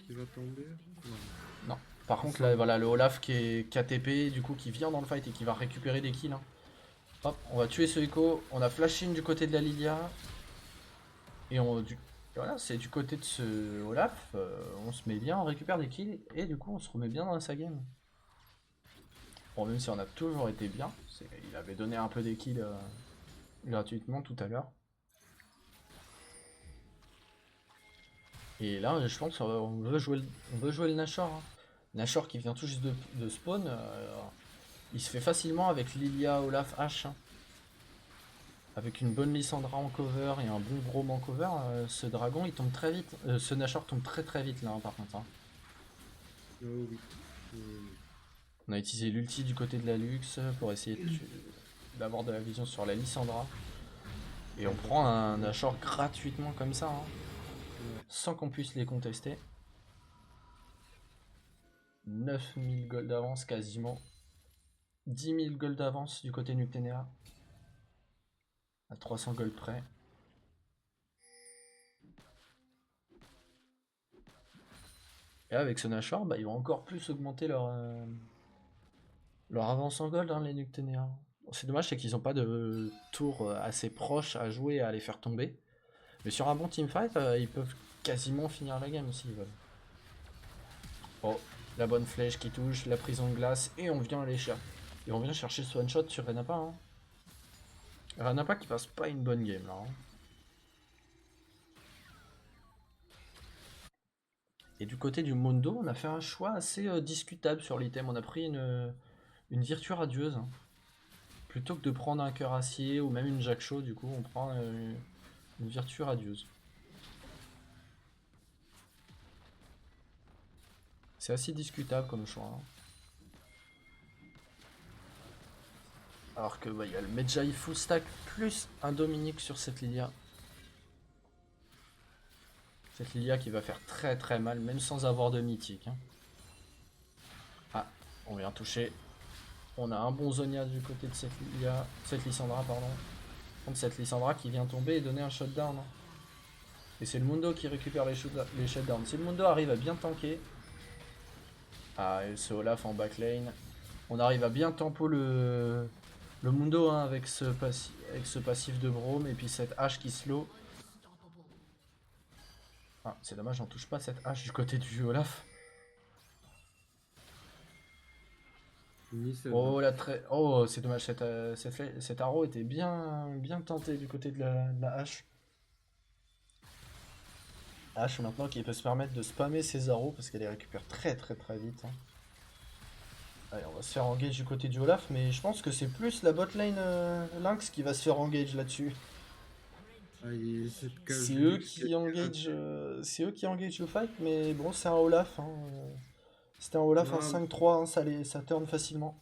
qui va tomber? Non. Non. Par Il contre, là, semble. voilà, le Olaf qui est KTP, du coup, qui vient dans le fight et qui va récupérer des kills. Hein. Hop, on va tuer ce Echo. On a flash in du côté de la Lilia. Et voilà, c'est du côté de ce Olaf. On se met bien, on récupère des kills. Et du coup, on se remet bien dans sa game. Bon, même si on a toujours été bien. Il avait donné un peu des kills gratuitement tout à l'heure. Et là, je pense qu'on veut jouer le Nashor. Hein. Nashor qui vient tout juste de spawn. Il se fait facilement avec Lilia, Olaf, H. Hein. Avec une bonne Lissandra en cover et un bon Braum en cover, ce dragon il tombe très vite. Ce Nashor tombe très très vite là hein, par contre. Hein. Oh oui. Oui. On a utilisé l'ulti du côté de la Lux pour essayer d'avoir de la vision sur la Lissandra. Et on prend un Nashor gratuitement comme ça. Hein. Ouais. Sans qu'on puisse les contester. 9000 gold d'avance quasiment. 10 000 gold d'avance du côté Nuctenea. À 300 gold près. Et avec ce Nashor, bah, ils vont encore plus augmenter leur avance en gold, hein, les Nuctenea. C'est dommage, c'est qu'ils n'ont pas de tour assez proche à jouer et à les faire tomber. Mais sur un bon teamfight, ils peuvent quasiment finir la game s'ils veulent. Oh, la bonne flèche qui touche, la prison de glace, et on vient aller chercher. Et on vient chercher ce one-shot sur Renapa. Hein. Renapa qui passe pas une bonne game là. Hein. Et du côté du Mondo, on a fait un choix assez discutable sur l'item. On a pris une Virtue Radieuse. Hein. Plutôt que de prendre un cœur acier ou même une Jack-Show, du coup, on prend une Virtue Radieuse. C'est assez discutable comme choix. Hein. Alors que bah, y a le Medjay full stack plus un Dominique sur cette Lilia. Cette Lilia qui va faire très très mal, même sans avoir de mythique. Hein. Ah, on vient toucher. On a un bon Zonia du côté de cette Lissandra, pardon. Contre cette Lissandra qui vient tomber et donner un shutdown. Hein. Et c'est le Mundo qui récupère les shutdowns. Si le Mundo arrive à bien tanker. Ah, et ce Olaf en backlane. On arrive à bien tempo le Mundo hein, avec ce passif de Braum et puis cette hache qui slow. Ah, c'est dommage, on touche pas cette hache du côté du Olaf. Oh, oh c'est dommage, cet arrow était bien tenté du côté de la hache. Hache maintenant qui peut se permettre de spammer ses arrows parce qu'elle les récupère très très très vite. Hein. Allez, on va se faire engage du côté du Olaf, mais je pense que c'est plus la botlane Lynx qui va se faire engage là-dessus. C'est eux qui engage, le fight, mais bon, c'est un Olaf. Hein. C'était un Olaf en Non, 5-3, hein, ça turn facilement.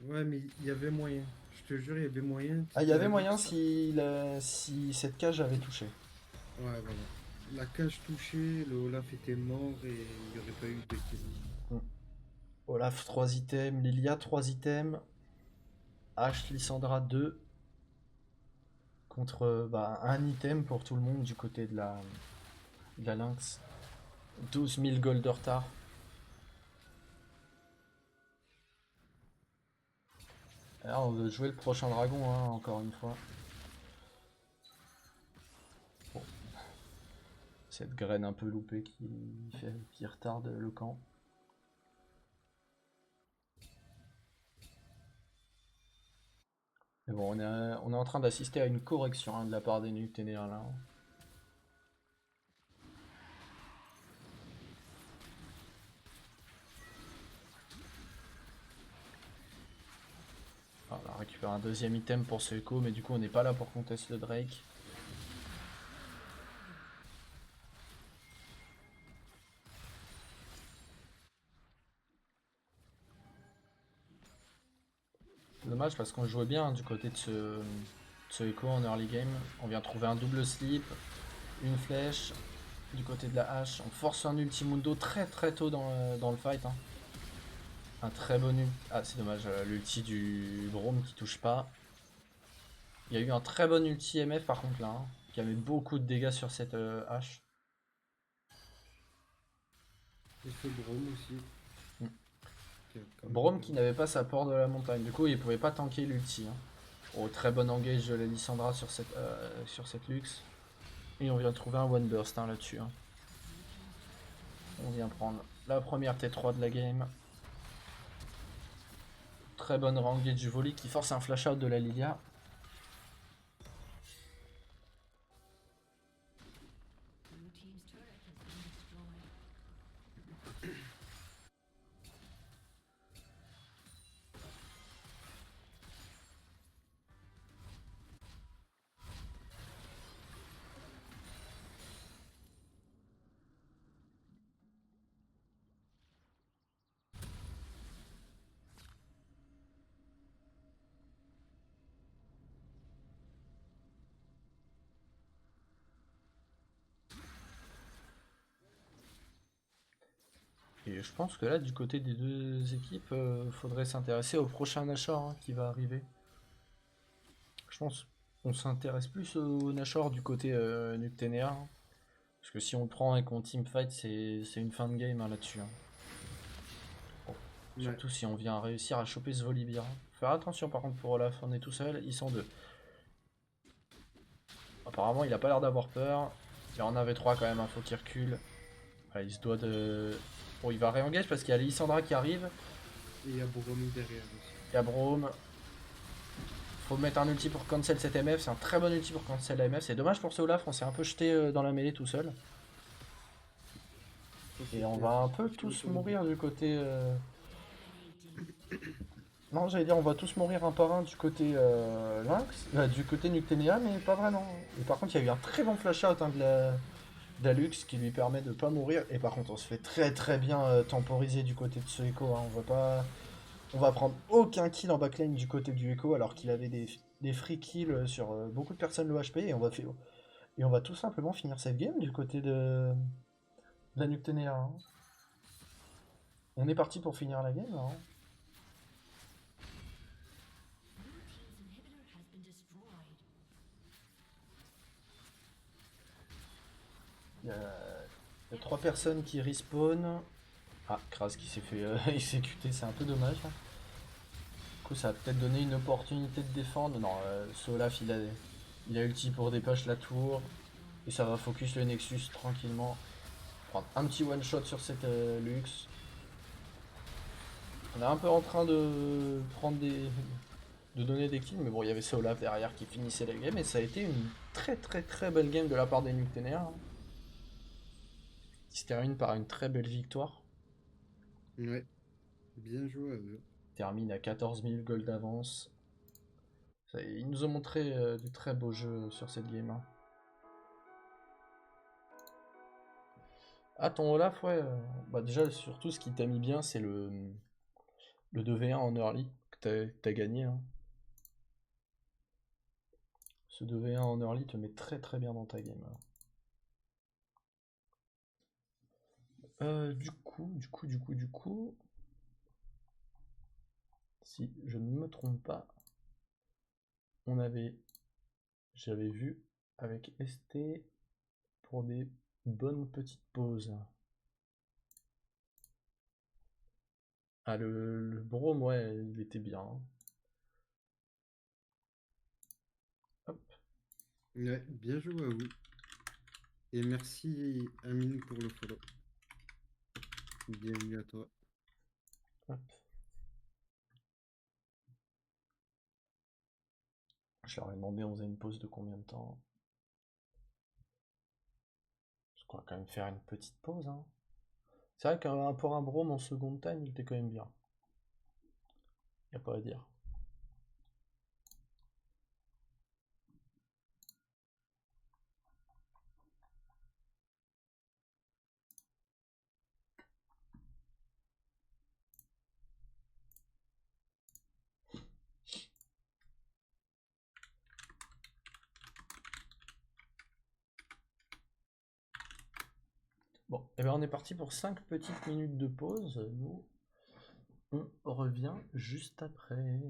ouais, mais il y avait moyen. Je te jure, il y avait moyen. Ah, il y La avait moyen Lux. si cette cage avait touché. Ouais, voilà. La cage touchée, le Olaf était mort et il n'y aurait pas eu de kill. Mm. Olaf 3 items, Lilia 3 items, Ash Lissandra 2 contre bah, un item pour tout le monde du côté de la Lynx. 12 000 gold de retard. Alors on veut jouer le prochain dragon, hein, encore une fois. Bon. Cette graine un peu loupée qui retarde le camp. Mais bon, on est en train d'assister à une correction hein, de la part des Nucténéens là. Alors, on récupère un deuxième item pour ce Echo, mais du coup on n'est pas là pour contester le Drake. Dommage parce qu'on jouait bien hein, du côté de ce Echo en early game. On vient trouver un double slip, une flèche du côté de la hache. On force un ultimundo très très tôt dans le fight. Hein. Un très bon ulti. Ah c'est dommage, l'ulti du Braum qui touche pas. Il y a eu un très bon ulti MF par contre là, hein, qui a mis beaucoup de dégâts sur cette hache. Et ce Braum aussi. Mm. Qui a quand même Braum pas qui mal. n'avait pas sa porte de la montagne, du coup il pouvait pas tanker l'ulti. Hein. Oh, très bon engage de la Lissandra sur cette Lux. Et on vient de trouver un one burst hein, là-dessus. Hein. On vient prendre la première T3 de la game. Très bonne engage du volley qui force un flash out de la Lilia. Et je pense que là, du côté des deux équipes, faudrait s'intéresser au prochain Nashor hein, qui va arriver. Je pense qu'on s'intéresse plus au Nashor du côté Nucténéa. Hein, parce que si on le prend et qu'on teamfight, c'est une fin de game hein, là-dessus. Hein. Bon, Ouais. surtout si on vient réussir à choper ce Volibear. Hein. Faire attention par contre pour Olaf, on est tout seul, ils sont deux. Apparemment, il a pas l'air d'avoir peur. Il en avait trois quand même, faut qu'il recule. Voilà, il se doit de... Bon, il va réengage parce qu'il y a Lissandra qui arrive. Et il y a Braum derrière aussi. Il y a Braum. Faut mettre un ulti pour cancel cette MF, c'est un très bon ulti pour cancel la MF. C'est dommage pour ce Olaf, on s'est un peu jeté dans la mêlée tout seul. Ça, Et c'est on clair. va un peu Je tous confirme bien. mourir du côté... Non, j'allais dire on va tous mourir un par un du côté Lynx, du côté Nucténéa, mais pas vraiment. Et par contre, il y a eu un très bon flash out hein, de la Lux qui lui permet de pas mourir. Et par contre, on se fait très très bien temporiser du côté de ce Echo. Hein. On va prendre aucun kill en backline du côté du Echo alors qu'il avait des free kills sur beaucoup de personnes le HP. Et on va tout simplement finir cette game du côté de la Nucténéa. Hein. On est parti pour finir la game là. Hein. Il y a, il y a trois personnes qui respawn. Ah, Kraz qui s'est fait exécuter, c'est un peu dommage. Hein. Du coup, ça a peut-être donné une opportunité de défendre. Non, ce Olaf, il a ulti pour dépêcher la tour. Et ça va focus le Nexus tranquillement. Prendre un petit one shot sur cette Lux. On est un peu en train de prendre de donner des kills, mais bon, il y avait ce Olaf derrière qui finissait la game. Et ça a été une très très très belle game de la part des Nucténaires. Hein, qui se termine par une très belle victoire. Ouais. Bien joué à eux. Termine à 14 000 gold d'avance. Ils nous ont montré du très beau jeu sur cette game. Hein. Ah, ton Olaf, ouais. Bah déjà, surtout, ce qui t'a mis bien, c'est le 2v1 en early que t'as gagné. Hein. Ce 2v1 en early te met très très bien dans ta game. Du coup, si je ne me trompe pas, on avait, j'avais vu avec ST pour des bonnes petites pauses. Ah, le Brome, ouais, il était bien. Hein. Hop. Ouais, bien joué à vous. Et merci Amine pour le follow. Bienvenue à toi. Hop. Je leur ai demandé, on faisait une pause de combien de temps? Parce qu'on va quand même faire une petite pause. Hein. C'est vrai qu'un pour un Brome en seconde time, il était quand même bien. Y a pas à dire. Bon, et bien on est parti pour 5 petites minutes de pause. Nous, on revient juste après.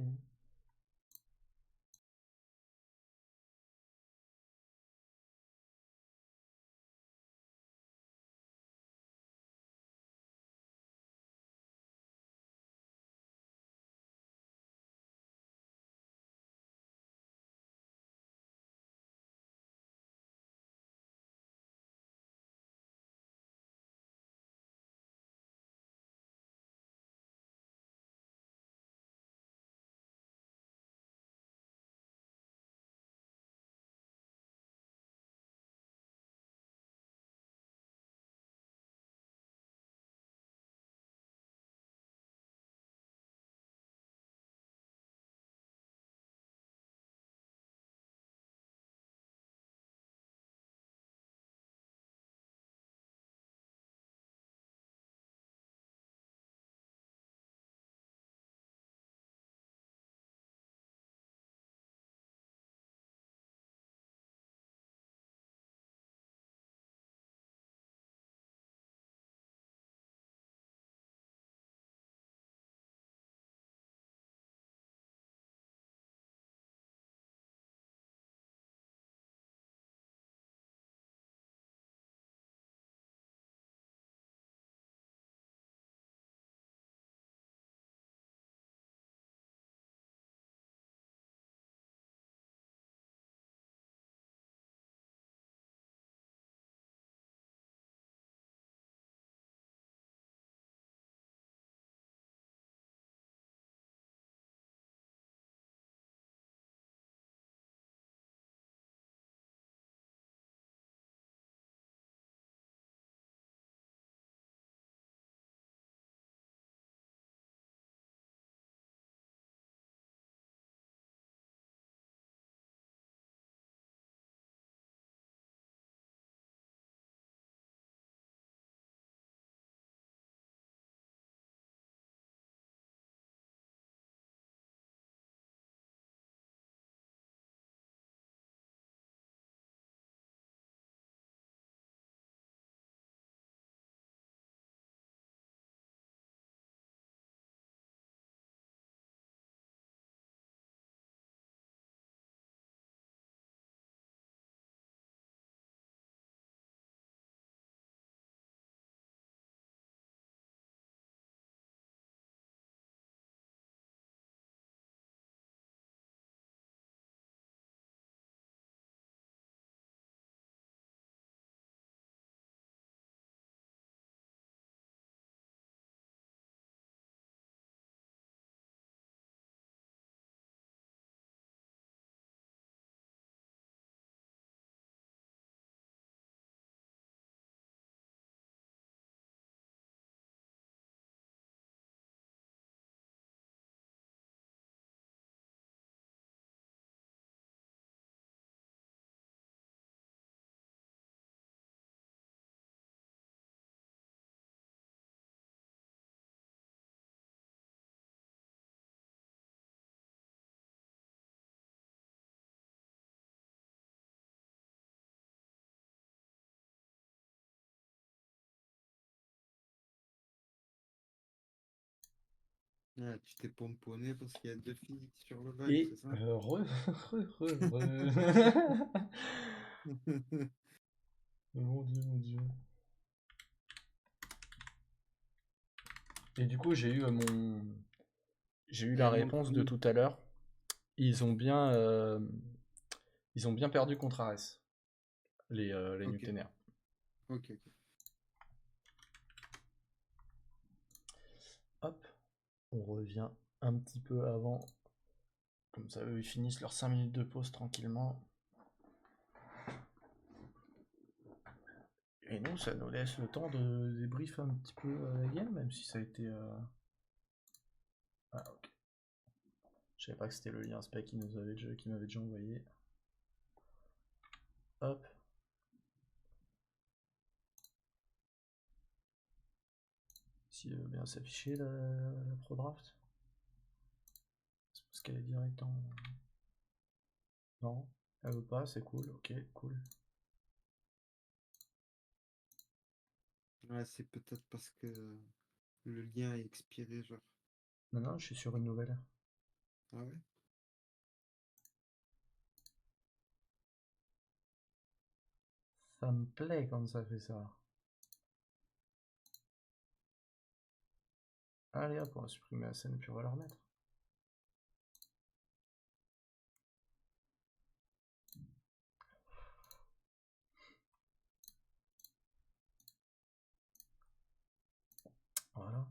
Ah, tu t'es pomponné parce qu'il y a 2 filles sur le live, Et c'est ça? Mon Dieu, mon Dieu. Et du coup, j'ai eu la Allez, réponse de montre-nous. tout à l'heure. Ils ont bien, ils ont bien perdu contre Ares, les Ok, Nuténaires. ok, ok. Hop, on revient un petit peu avant. Comme ça, eux, ils finissent leurs 5 minutes de pause tranquillement. Et nous, ça nous laisse le temps de débrief un petit peu la game, même si ça a été... Ah, ok. Je savais pas que c'était le lien spec qui m'avait déjà envoyé. Hop. Si elle veut bien s'afficher la Pro Draft. C'est parce qu'elle est direct en... Non, elle veut pas, c'est cool, ok, cool. Ouais, c'est peut-être parce que le lien est expiré, genre. Non, non, je suis sur une nouvelle. Ah ouais? Ça me plaît quand ça fait ça. Allez hop, on va supprimer la scène et puis on va la remettre. Voilà.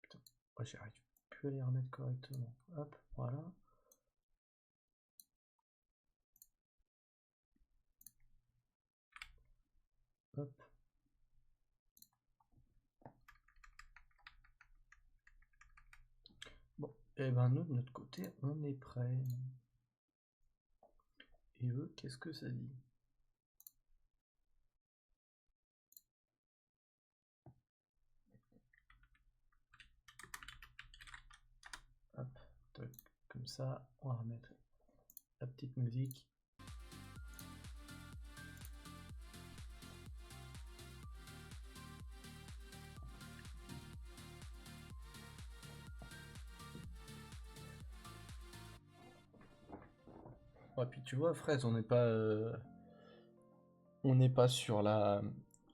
Putain, ouais, j'arrive plus à les remettre correctement. Hop, voilà. Hop. Bon, et ben nous de notre côté, on est prêt. Et eux, qu'est-ce que ça dit? Hop, tac, comme ça, on va remettre la petite musique. Ouais, puis tu vois, Fraise, on n'est pas sur la,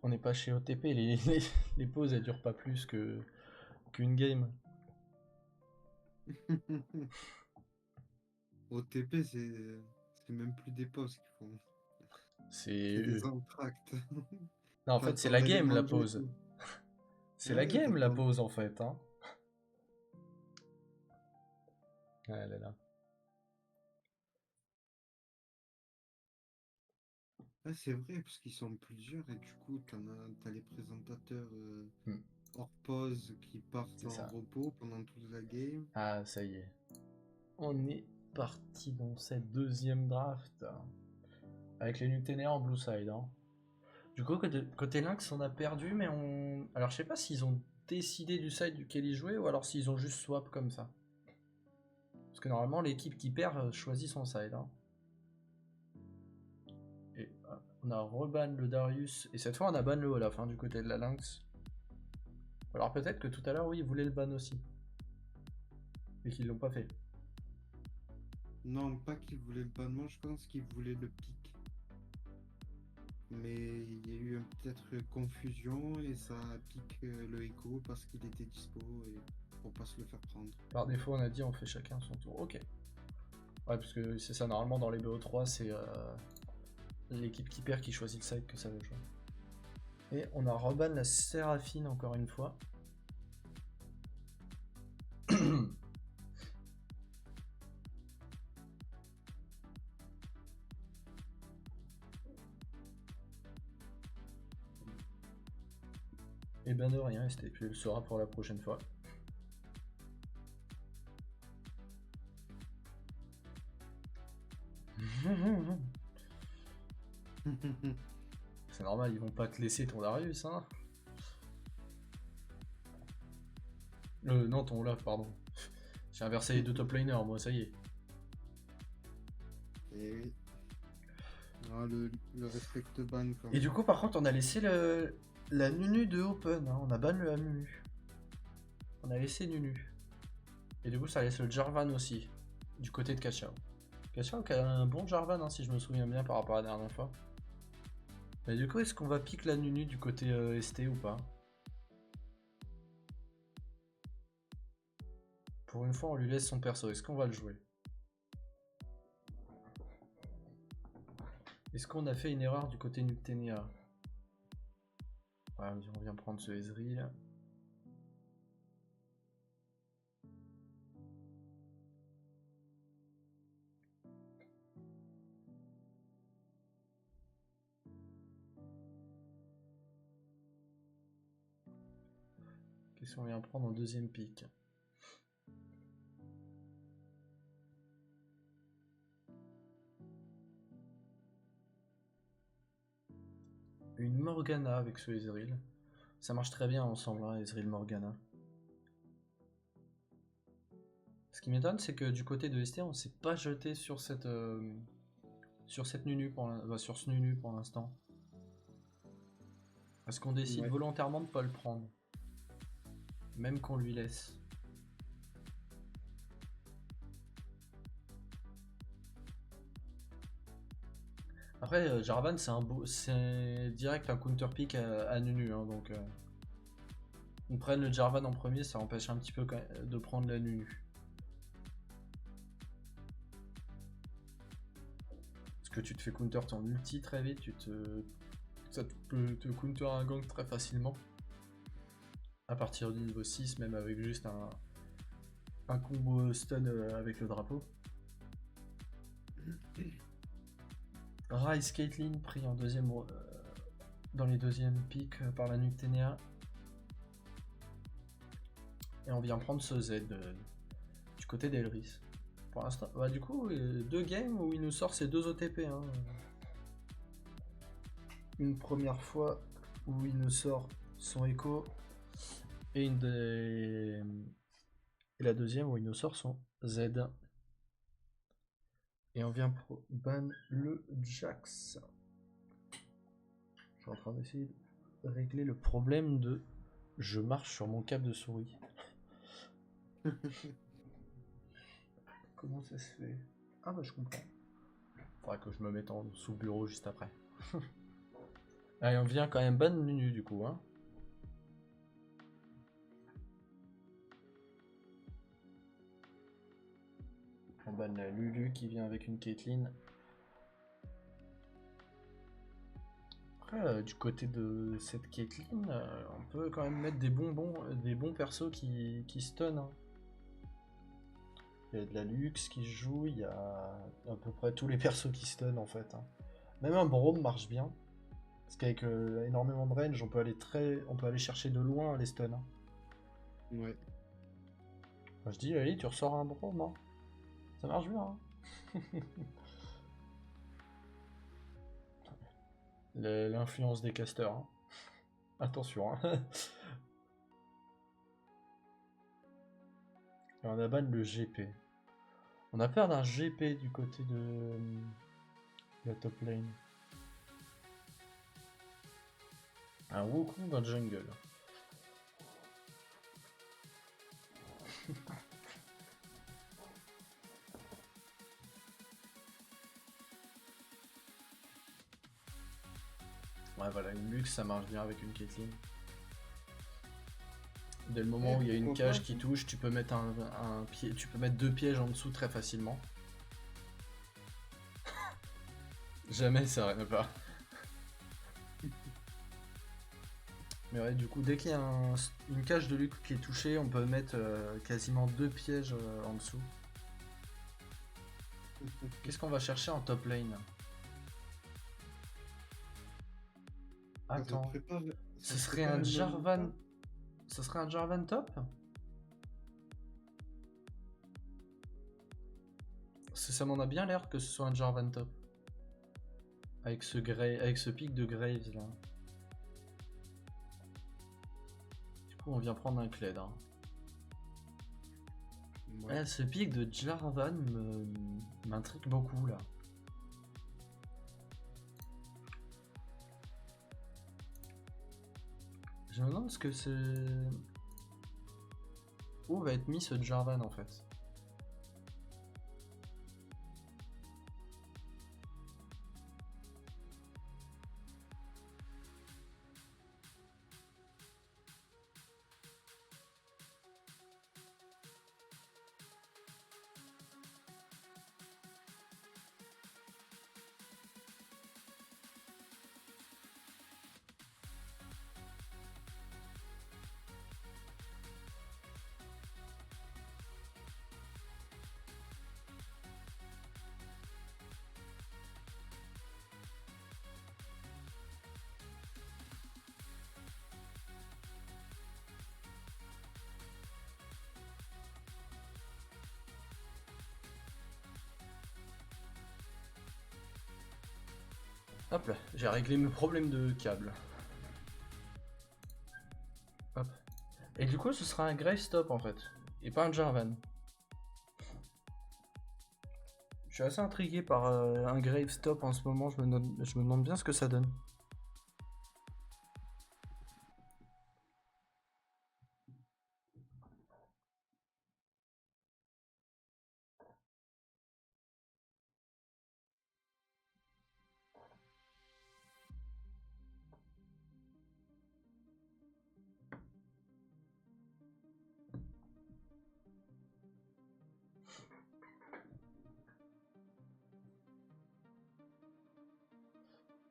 on n'est pas chez OTP. Les pauses, elles durent pas plus qu'une game. OTP, c'est même plus des pauses qu'ils font. C'est C'est, des entractes. non, en T'as le fait, c'est temps la d'aller game la manger et pause. tout. C'est la Ouais, t'as game le la temps. pause en fait, hein. Ouais, elle est là. Ah, c'est vrai, parce qu'ils sont plusieurs et du coup, t'as les présentateurs Hmm, hors pause qui partent c'est en ça. repos pendant toute la game. Ah, ça y est. On est parti dans cette deuxième draft. Avec les Nuténaires en blue side, hein. Du coup, côté Lynx, on a perdu, mais on... Alors, je sais pas s'ils ont décidé du side duquel ils jouaient, ou alors s'ils ont juste swap comme ça. Parce que normalement, l'équipe qui perd choisit son side, hein. Et on a reban le Darius, et cette fois, on a ban le Olaf, hein, du côté de la Lynx. Alors peut-être que tout à l'heure, oui, ils voulaient le ban aussi. Mais qu'ils l'ont pas fait. Non, pas qu'ils voulaient le bannement, je pense qu'ils voulaient le pic. Mais il y a eu peut-être confusion et ça a piqué le Echo parce qu'il était dispo et pour pas se le faire prendre. Par défaut, on a dit on fait chacun son tour. Ok. Ouais, parce que c'est ça, normalement, dans les BO3, c'est l'équipe qui perd qui choisit le side que ça veut jouer. Et on a reban la Séraphine encore une fois. Et ben de rien, tu le sauras pour la prochaine fois. C'est normal, ils vont pas te laisser ton Darius, hein. Non, ton Olaf, pardon. J'ai inversé les deux top laners, moi, ça y est. Et oui. Ah, le respect ban quand Et du même. coup, par contre, on a laissé la Nunu de Open. Hein. On a ban le Nunu. On a laissé Nunu. Et du coup, ça laisse le Jarvan aussi. Du côté de Kachao. Kachao qui a un bon Jarvan, hein, si je me souviens bien par rapport à la dernière fois. Mais du coup, est-ce qu'on va pique la Nunu du côté ST ou pas? Pour une fois, on lui laisse son perso. Est-ce qu'on va le jouer? Est-ce qu'on a fait une erreur du côté Noctenia? Ouais, on vient prendre ce Ezreal. Qu'est-ce qu'on vient prendre en deuxième pick? Une Morgana avec ce Ezreal. Ça marche très bien ensemble, hein, Ezreal Morgana. Ce qui m'étonne, c'est que du côté de ST, on s'est pas jeté sur cette Nunu sur ce Nunu pour l'instant. Est-ce qu'on décide Ouais. volontairement de pas le prendre? Même qu'on lui laisse. Après, Jarvan, c'est direct un counter pick à Nunu, hein, donc on prenne le Jarvan en premier, ça empêche un petit peu de prendre la Nunu. Parce que tu te fais counter ton ulti très vite, ça peut te counter un gank très facilement. À partir du niveau 6, même avec juste un combo stun avec le drapeau. Ryze Caitlyn pris en deuxième dans les deuxièmes pics par la Noctenia. Et on vient prendre ce Z du côté d'Elris. Pour l'instant, bah, du coup, 2 games où il nous sort ses 2 OTP. Hein. Une première fois où il nous sort son Echo et et la deuxième où il nous sort son Z. Et on vient ban le Jax. Je suis en train d'essayer de régler le problème de je marche sur mon câble de souris. Comment ça se fait? Ah bah je comprends. Faudra que je me mette sous bureau juste après. Allez, on vient quand même ban Nunu du coup. Hein. On banne la Lulu qui vient avec une Caitlyn. Après, du côté de cette Caitlyn, on peut quand même mettre des bons persos qui stun. Hein. Il y a de la Lux qui joue, il y a à peu près tous les persos qui stun en fait. Hein. Même un Braum marche bien. Parce qu'avec énormément de range, on peut aller chercher de loin les stuns. Hein. Ouais. Moi, je dis, allez, tu ressors un Braum. Hein. Ça marche bien. Hein. L'influence des casters. Hein. Attention. Hein. Et on a ban le GP. On a peur d'un GP du côté de la top lane. Un Wukong dans le jungle. Ouais, voilà, une Lux, ça marche bien avec une Caitlyn. Dès le moment où il y a une cage qui touche, tu peux mettre tu peux mettre 2 pièges en dessous très facilement. Jamais ça arrête pas. Mais ouais, du coup, dès qu'il y a une cage de Lux qui est touchée, on peut mettre quasiment 2 pièges en dessous. Qu'est-ce qu'on va chercher en top lane? Attends, ce serait un Jarvan. Ce serait un Jarvan top? Ça m'en a bien l'air que ce soit un Jarvan top. Avec ce pic de Graves là. Du coup on vient prendre un Kled. Hein. Ouais. Ce pic de Jarvan m'intrigue beaucoup là. Je me demande ce que c'est... Où va être mis ce Jarvan en fait? Hop là, j'ai réglé mes problèmes de câble. Hop. Et du coup, ce sera un Gravestop en fait, et pas un Jarvan. Je suis assez intrigué par un Gravestop en ce moment, je me demande bien ce que ça donne.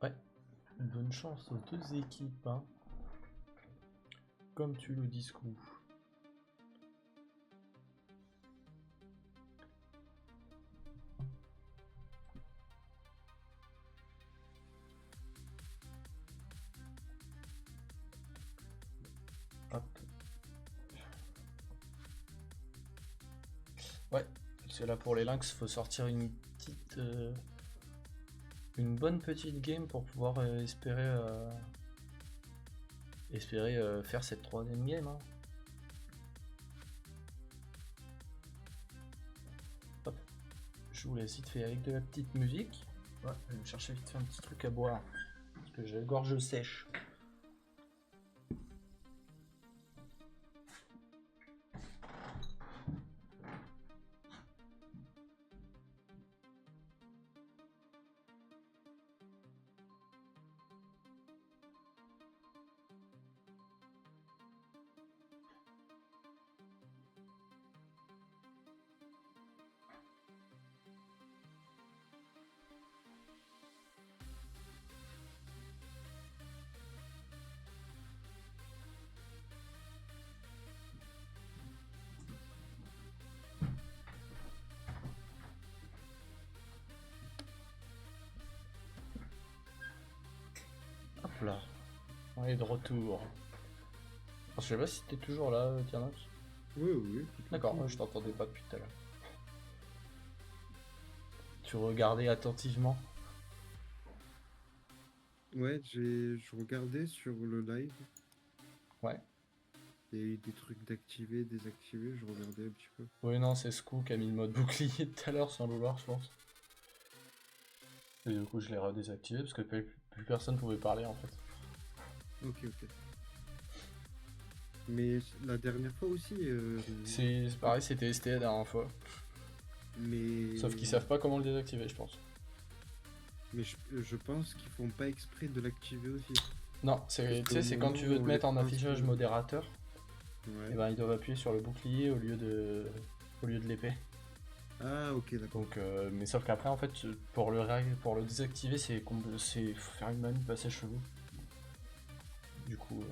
Ouais, bonne chance aux deux équipes, hein. Comme tu le dis, Scoo. Hop. Ouais, parce que là pour les Lynx, faut sortir une petite... une bonne petite game pour pouvoir espérer faire cette troisième game, hein. Hop. Je vous laisse vite fait avec de la petite musique. Ouais, je vais me chercher vite fait un petit truc à boire. Parce que j'ai la gorge sèche. Hop là. On est de retour. Alors, je sais pas si t'es toujours là, Tianox. Oui, oui. D'accord, je t'entendais pas depuis tout à l'heure. Tu regardais attentivement. Ouais, je regardais sur le live. Ouais. Il y a eu des trucs d'activer, désactiver, je regardais un petit peu. Oui, non, c'est Scoo qui a mis le mode bouclier tout à l'heure sans le vouloir, je pense. Et du coup, je l'ai redésactivé parce que plus personne pouvait parler en fait. Ok, ok. Mais la dernière fois aussi. C'est pareil, c'était ST la dernière fois. Mais. Sauf qu'ils savent pas comment le désactiver, je pense. Mais je pense qu'ils font pas exprès de l'activer aussi. Non, c'est quand tu veux te mettre en affichage modérateur, Ouais. et ben ils doivent appuyer sur le bouclier au lieu de l'épée. Ah, ok, d'accord. Donc, mais sauf qu'après, en fait, pour le désactiver, faut faire une manip assez chelou. Du coup,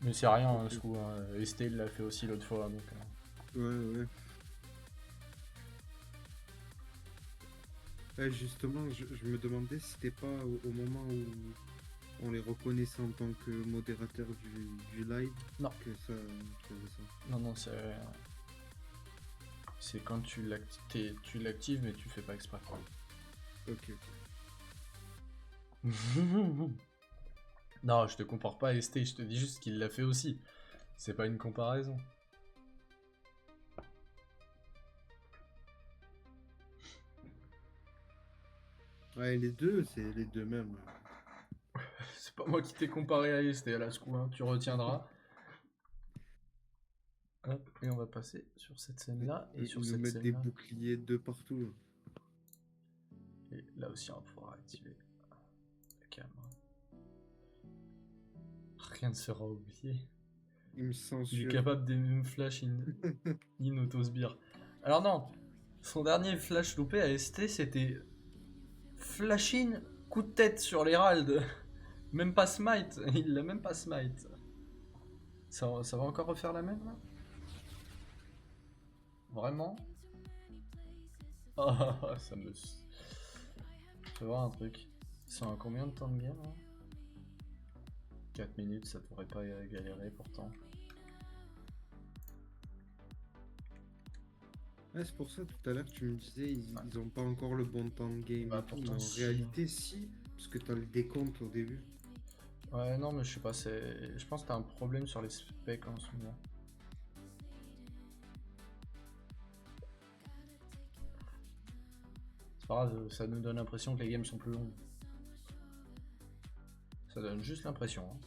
mais c'est rien, hein, ce coup. ST il l'a fait aussi l'autre fois, donc. Ouais, ouais. Ouais, justement, je me demandais si c'était pas au moment où on les reconnaissait en tant que modérateur du live Non. que ça faisait ça. Non, non, c'est quand tu l'actives, mais tu fais pas exprès. Ok, ok. Non, je te compare pas à ST, je te dis juste qu'il l'a fait aussi. C'est pas une comparaison. Ouais, les deux, c'est les deux mêmes. C'est pas moi qui t'ai comparé à ST à la SCO, hein, tu retiendras. Hop, et on va passer sur cette scène-là, et sur Ils nous cette mettent des scène-là. boucliers de partout. Et là aussi, on pourra activer. Calme. Rien ne sera oublié. Ils me Il est censurent. capable de me flash in autosbire. Alors non, son dernier flash loupé à ST, c'était flash in, coup de tête sur l'Herald. Même pas smite, il l'a même pas smite. Ça va encore refaire la même là? Vraiment? Ah, ça me... Je vais voir un truc. Ils sont à combien de temps de game là? 4 minutes, ça pourrait pas galérer pourtant. Ouais, c'est pour ça tout à l'heure tu me disais ils ont pas encore le bon temps de game Bah, et tout, mais pourtant, en si. réalité si, parce que t'as le décompte au début. Ouais, non, mais je sais pas, je pense que t'as un problème sur les specs en ce moment. C'est pas grave, ça nous donne l'impression que les games sont plus longues. Ça donne juste l'impression. Hein.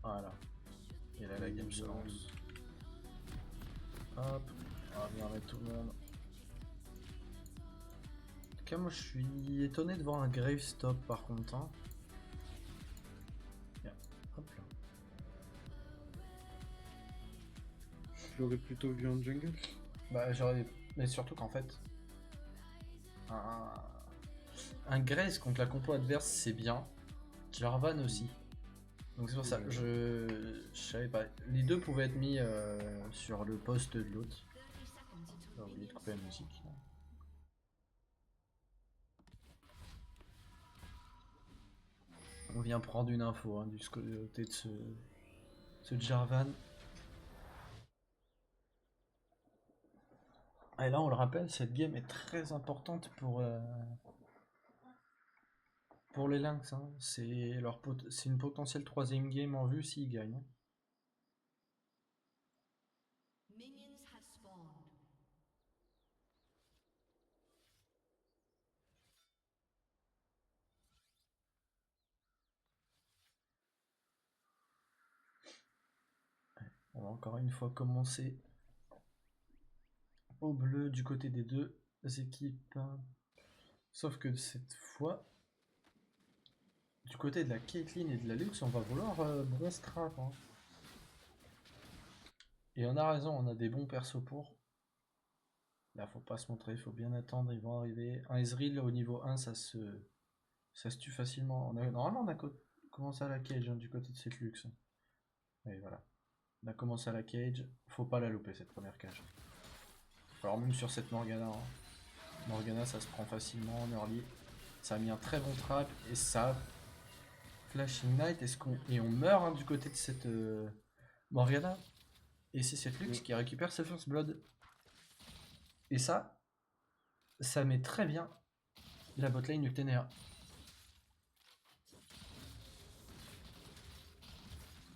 Voilà. Et là, la game se lance. Hop, on va venir mettre tout le monde. En tout cas, moi je suis étonné de voir un Grave Stop par contre. Hein. Bien. Hop là. Je l'aurais plutôt vu en jungle. Bah, j'aurais. Mais surtout qu'en fait. Un Grace contre la compo adverse, c'est bien. Jarvan aussi. Donc c'est pour ça, je savais pas. Les deux pouvaient être mis sur le poste de l'autre. J'ai oublié de couper la musique. On vient prendre une info hein, du côté de ce Jarvan. Et là, on le rappelle, cette game est très importante pour les Lynx. Hein. C'est une potentielle troisième game en vue s'ils gagnent. On va encore une fois commencer au bleu du côté des deux équipes. Sauf que cette fois, du côté de la Caitlyn et de la Lux, on va vouloir bronze trap. Hein. Et on a raison, on a des bons persos pour. Là, faut pas se montrer, faut bien attendre, ils vont arriver. Un Ezreal au niveau 1, ça se tue facilement. Normalement, on a commencé à la cage hein, du côté de cette Lux. Et voilà. On a commencé à la cage, faut pas la louper cette première cage. Alors même sur cette Morgana, hein. Morgana ça se prend facilement en early. Ça a mis un très bon trap et ça Flashing Knight, et on meurt hein, du côté de cette Morgana. Et c'est cette Lux qui récupère sa First Blood. Et ça met très bien la botlane du TNR.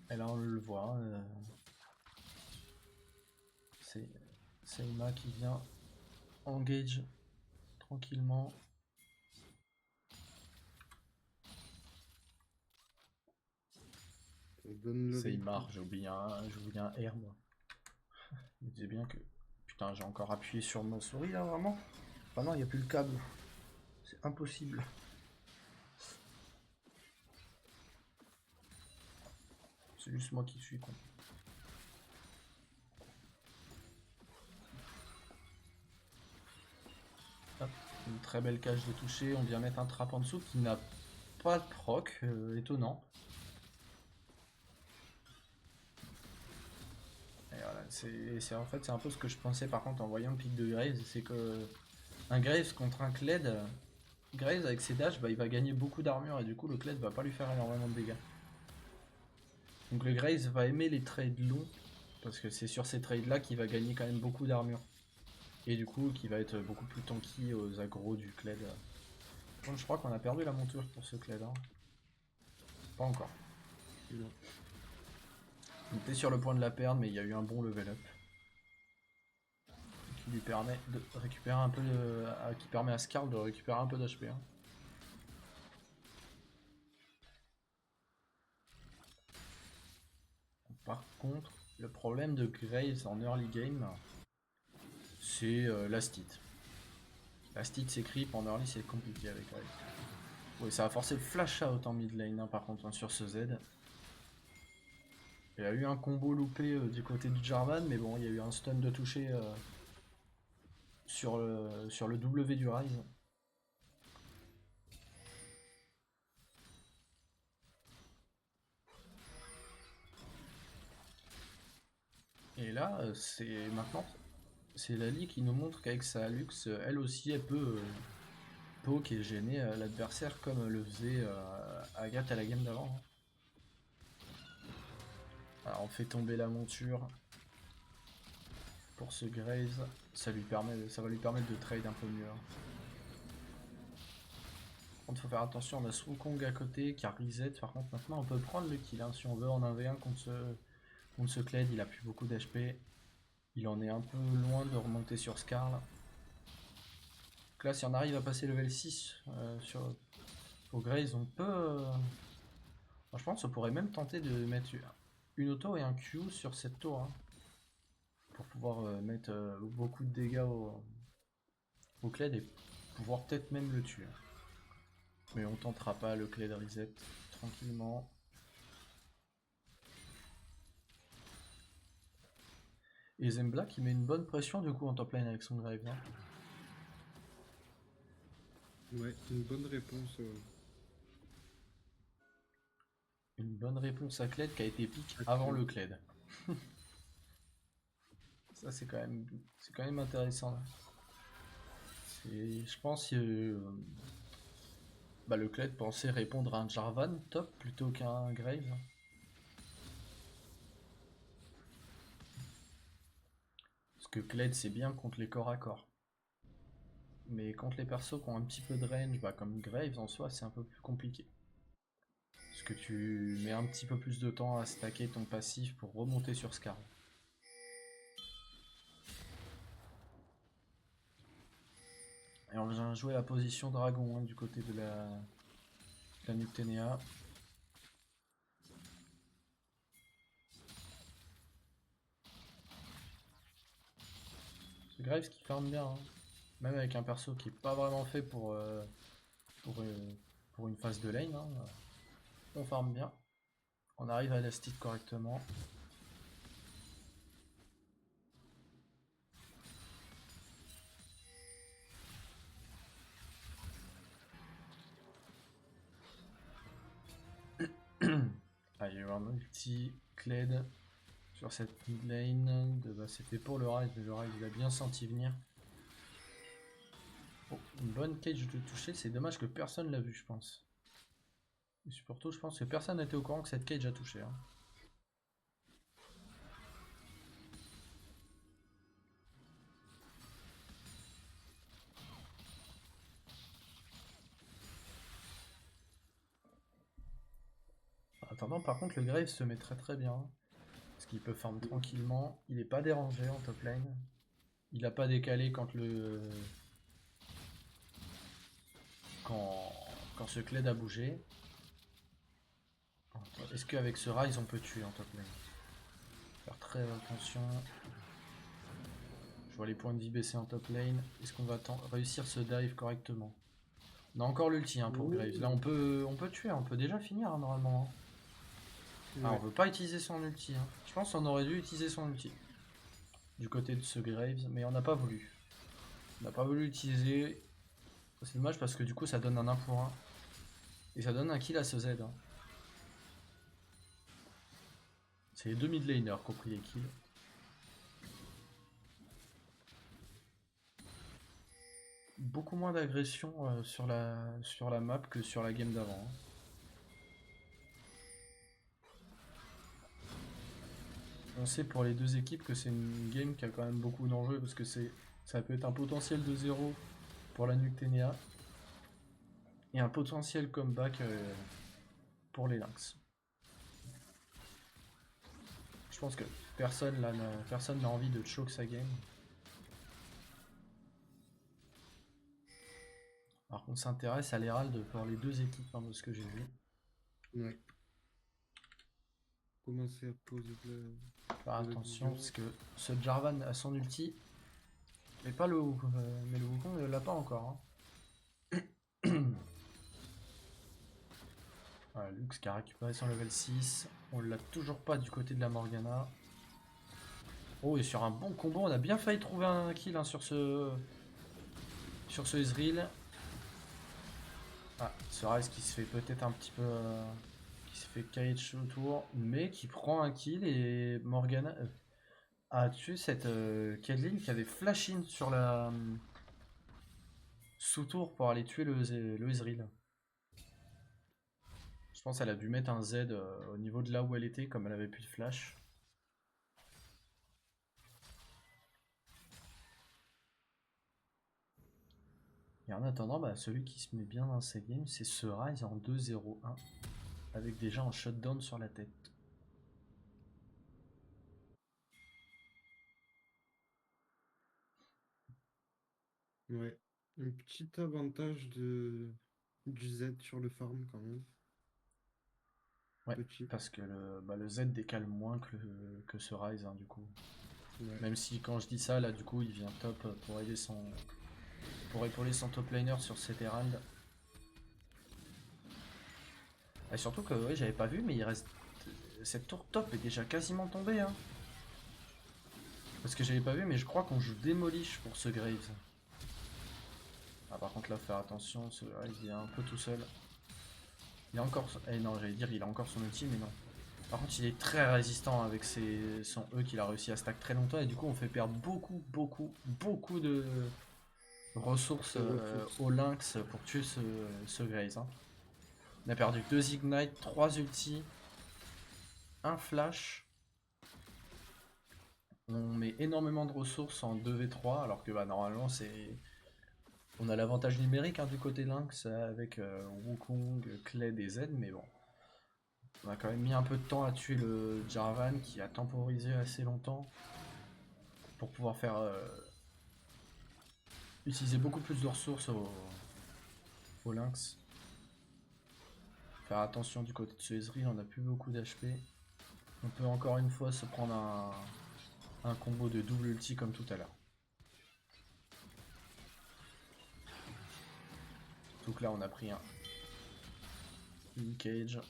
Et là on le voit. C'est Seima qui vient engage tranquillement. Seima, j'ai oublié un R moi. Je me disais bien que. Putain, j'ai encore appuyé sur ma souris là vraiment. Ah non, il n'y a plus le câble. C'est impossible. C'est juste moi qui suis con. Hop, une très belle cage de toucher. On vient mettre un trap en dessous qui n'a pas de proc. Étonnant. Et voilà, en fait c'est un peu ce que je pensais par contre en voyant le pic de Graves. C'est que un Graves contre un Kled. Graves avec ses dash, bah, il va gagner beaucoup d'armure et du coup le Kled va pas lui faire énormément de dégâts. Donc le Graves va aimer les trades longs parce que c'est sur ces trades là qu'il va gagner quand même beaucoup d'armure. Et du coup qui va être beaucoup plus tanky aux aggros du Kled. Donc, je crois qu'on a perdu la monture pour ce Kled. Hein. Pas encore. Non. On était sur le point de la perdre mais il y a eu un bon level up. qui lui permet de récupérer un peu qui permet à Skarl de récupérer un peu d'HP. Hein. Par contre, le problème de Graves en early game, c'est la stit. La stit c'est creep, en early c'est compliqué avec Graves. Oui, ça a forcé le flash out en mid lane, hein, par contre, hein, sur ce Z. Il y a eu un combo loupé du côté du Jarvan, mais bon, il y a eu un stun de toucher sur le W du Ryze. Et là, c'est maintenant, c'est Lali qui nous montre qu'avec sa Lux, elle aussi, elle peut poke et gêner l'adversaire comme le faisait Agathe à la game d'avant. Hein. Alors on fait tomber la monture pour ce Graves, ça va lui permettre de trade un peu mieux. Hein. Par contre, faut faire attention, on a Wukong à côté qui a reset. Par contre, maintenant on peut prendre le kill hein, si on veut en 1v1 contre ce Kled. Il a plus beaucoup d'HP. Il en est un peu loin de remonter sur Skarl. Donc là, si on arrive à passer level 6 au Graves, on peut. Je pense qu'on pourrait même tenter de mettre une auto et un Q sur cette tour. Hein, pour pouvoir mettre beaucoup de dégâts au Kled et pouvoir peut-être même le tuer. Mais on tentera pas le Kled reset tranquillement. Et Zembla qui met une bonne pression du coup en top lane avec son Graves. Hein. Ouais, une bonne réponse. Une bonne réponse à Kled qui a été pique avant le Kled. Ça c'est quand même intéressant. Là. Je pense que le Kled pensait répondre à un Jarvan top plutôt qu'un Graves. Parce que Kled c'est bien contre les corps à corps. Mais contre les persos qui ont un petit peu de range, comme Graves en soi, c'est un peu plus compliqué. Parce que tu mets un petit peu plus de temps à stacker ton passif pour remonter sur Skarl. Et on vient jouer la position dragon hein, du côté de la Nocturnea. C'est Graves qui farme bien, hein. Même avec un perso qui est pas vraiment fait pour une phase de lane. Hein. On farme bien. On arrive à la stick correctement. Ah, il y a eu un multi Kled sur cette mid lane. C'était pour le Ryze, mais le Ryze il a bien senti venir. Oh, une bonne cage de toucher, c'est dommage que personne l'a vu, je pense. Et surtout, je pense que personne n'était au courant que cette cage a touché. Hein. En attendant, par contre, le Grave se met très bien. Parce qu'il peut farm tranquillement. Il n'est pas dérangé en top lane. Il n'a pas décalé quand ce Kled a bougé. Est-ce qu'avec ce Ryze on peut tuer en top lane? Faire très attention. Je vois les points de vie baisser en top lane. Est-ce qu'on va réussir ce dive correctement? On a encore l'ulti hein, pour Graves. Là on peut tuer, on peut déjà finir hein, normalement. Hein. Ouais. Ah, on veut pas utiliser son ulti. Hein. Je pense qu'on aurait dû utiliser son ulti. Du côté de ce Graves, mais on n'a pas voulu. On n'a pas voulu l'utiliser. C'est dommage parce que du coup ça donne un 1 pour 1. Et ça donne un kill à ce Z. Hein. C'est les deux mid laners qui ont pris les kills. Beaucoup moins d'agression sur la map que sur la game d'avant. Hein. On sait pour les deux équipes que c'est une game qui a quand même beaucoup d'enjeux parce que ça peut être un potentiel de 0 pour la Nocturnea et un potentiel comeback pour les Lynx. Je pense que personne n'a envie de choke sa game. Alors qu'on s'intéresse à l'Herald pour les deux équipes, hein, de ce que j'ai vu. Ouais. Commencer à poser Faire de la attention vision. parce que ce Jarvan a son ulti. Mais pas le mais le Wukong ne l'a pas encore. Hein. Voilà, Lux qui a récupéré son level 6. On l'a toujours pas du côté de la Morgana. Oh, et sur un bon combo, on a bien failli trouver un kill, hein, sur ce Ezreal. Ah, ce Ryze qui se fait peut-être un petit peu... qui se fait cage autour, mais qui prend un kill et Morgana a tué cette Caitlyn qui avait flash in sur la sous-tour pour aller tuer le Ezreal. Je pense qu'elle a dû mettre un Z au niveau de là où elle était, comme elle avait plus de flash. Et en attendant, bah, celui qui se met bien dans ces games, c'est ce Ryze en 2-0-1, avec déjà un shutdown sur la tête. Ouais. Un petit avantage du Z sur le farm quand même. Ouais, Petit. parce que le Z décale moins que ce Ryze, hein, du coup. Ouais. Même si quand je dis ça, là, du coup, il vient top pour épauler son top laner sur cet Herald. Et surtout que, ouais, j'avais pas vu, mais il reste... Cette tour top est déjà quasiment tombée, hein. Parce que j'avais pas vu, mais je crois qu'on joue Demolish pour ce Graves. Ah, par contre, là, faire attention, ce Ryze, il est un peu tout seul. Il a encore... Eh non, j'allais dire, il a encore son ulti, mais non. Par contre, il est très résistant avec son E qu'il a réussi à stack très longtemps, et du coup, on fait perdre beaucoup de ressources De ressources. au Lynx pour tuer ce Graves, hein. On a perdu 2 Ignite, 3 ultis, un Flash. On met énormément de ressources en 2v3, alors que bah, normalement, on a l'avantage numérique, hein, du côté Lynx avec Wukong, Kled et Z, mais bon. On a quand même mis un peu de temps à tuer le Jarvan qui a temporisé assez longtemps pour pouvoir faire utiliser beaucoup plus de ressources au Lynx. Faire attention du côté de ce Ezreal, on n'a plus beaucoup d'HP. On peut encore une fois se prendre un combo de double ulti comme tout à l'heure. Donc là on a pris une cage.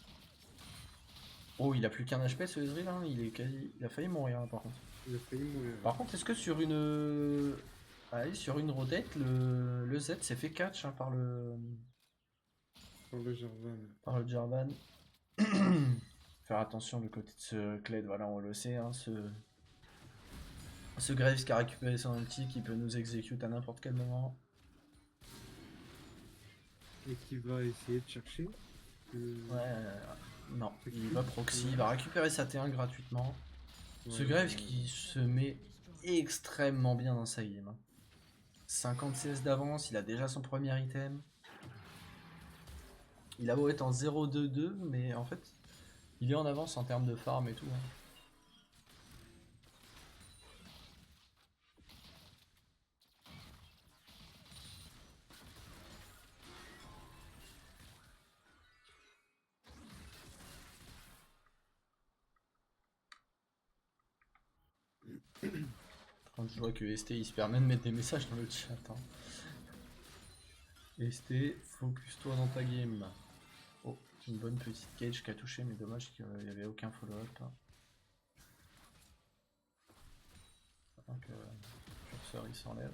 Oh, il a plus qu'un HP ce Ezreal, hein. Il a failli mourir, hein, par contre. Il a failli mourir. Par contre, est-ce que sur une... Allez, sur une rotate, le Z s'est fait catch, hein, Par le Jarvan. par le Jarvan. Faire attention du côté de ce Kled, voilà, on le sait, hein, ce Graves qui a récupéré son ulti qui peut nous exécuter à n'importe quel moment. Et qui va essayer de chercher. Ouais, non, ce il kill. va proxy, il va récupérer sa T1 gratuitement. Ce Ouais, Graves dommage. qui se met extrêmement bien dans sa game, hein. 50 CS d'avance, il a déjà son premier item. Il a beau être en 0-2-2, mais en fait, il est en avance en termes de farm et tout, hein. Quand je vois que ST il se permet de mettre des messages dans le chat, hein. ST, focus-toi dans ta game. Oh, une bonne petite cage qui a touché, mais dommage qu'il n'y avait aucun follow-up. Donc, le curseur il s'enlève.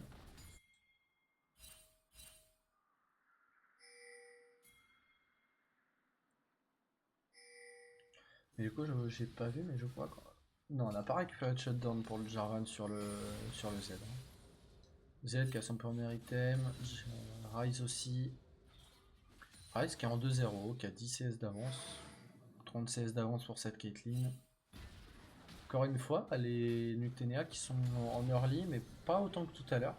Mais du coup, j'ai pas vu, mais je crois que... Non, on n'a pas récupéré de shutdown pour le Jarvan sur le Z, hein. Z qui a son premier item, Ryze aussi. Ryze qui est en 2-0, qui a 10 CS d'avance, 30 CS d'avance pour cette Caitlyn. Encore une fois, les Nucténéa qui sont en early, mais pas autant que tout à l'heure.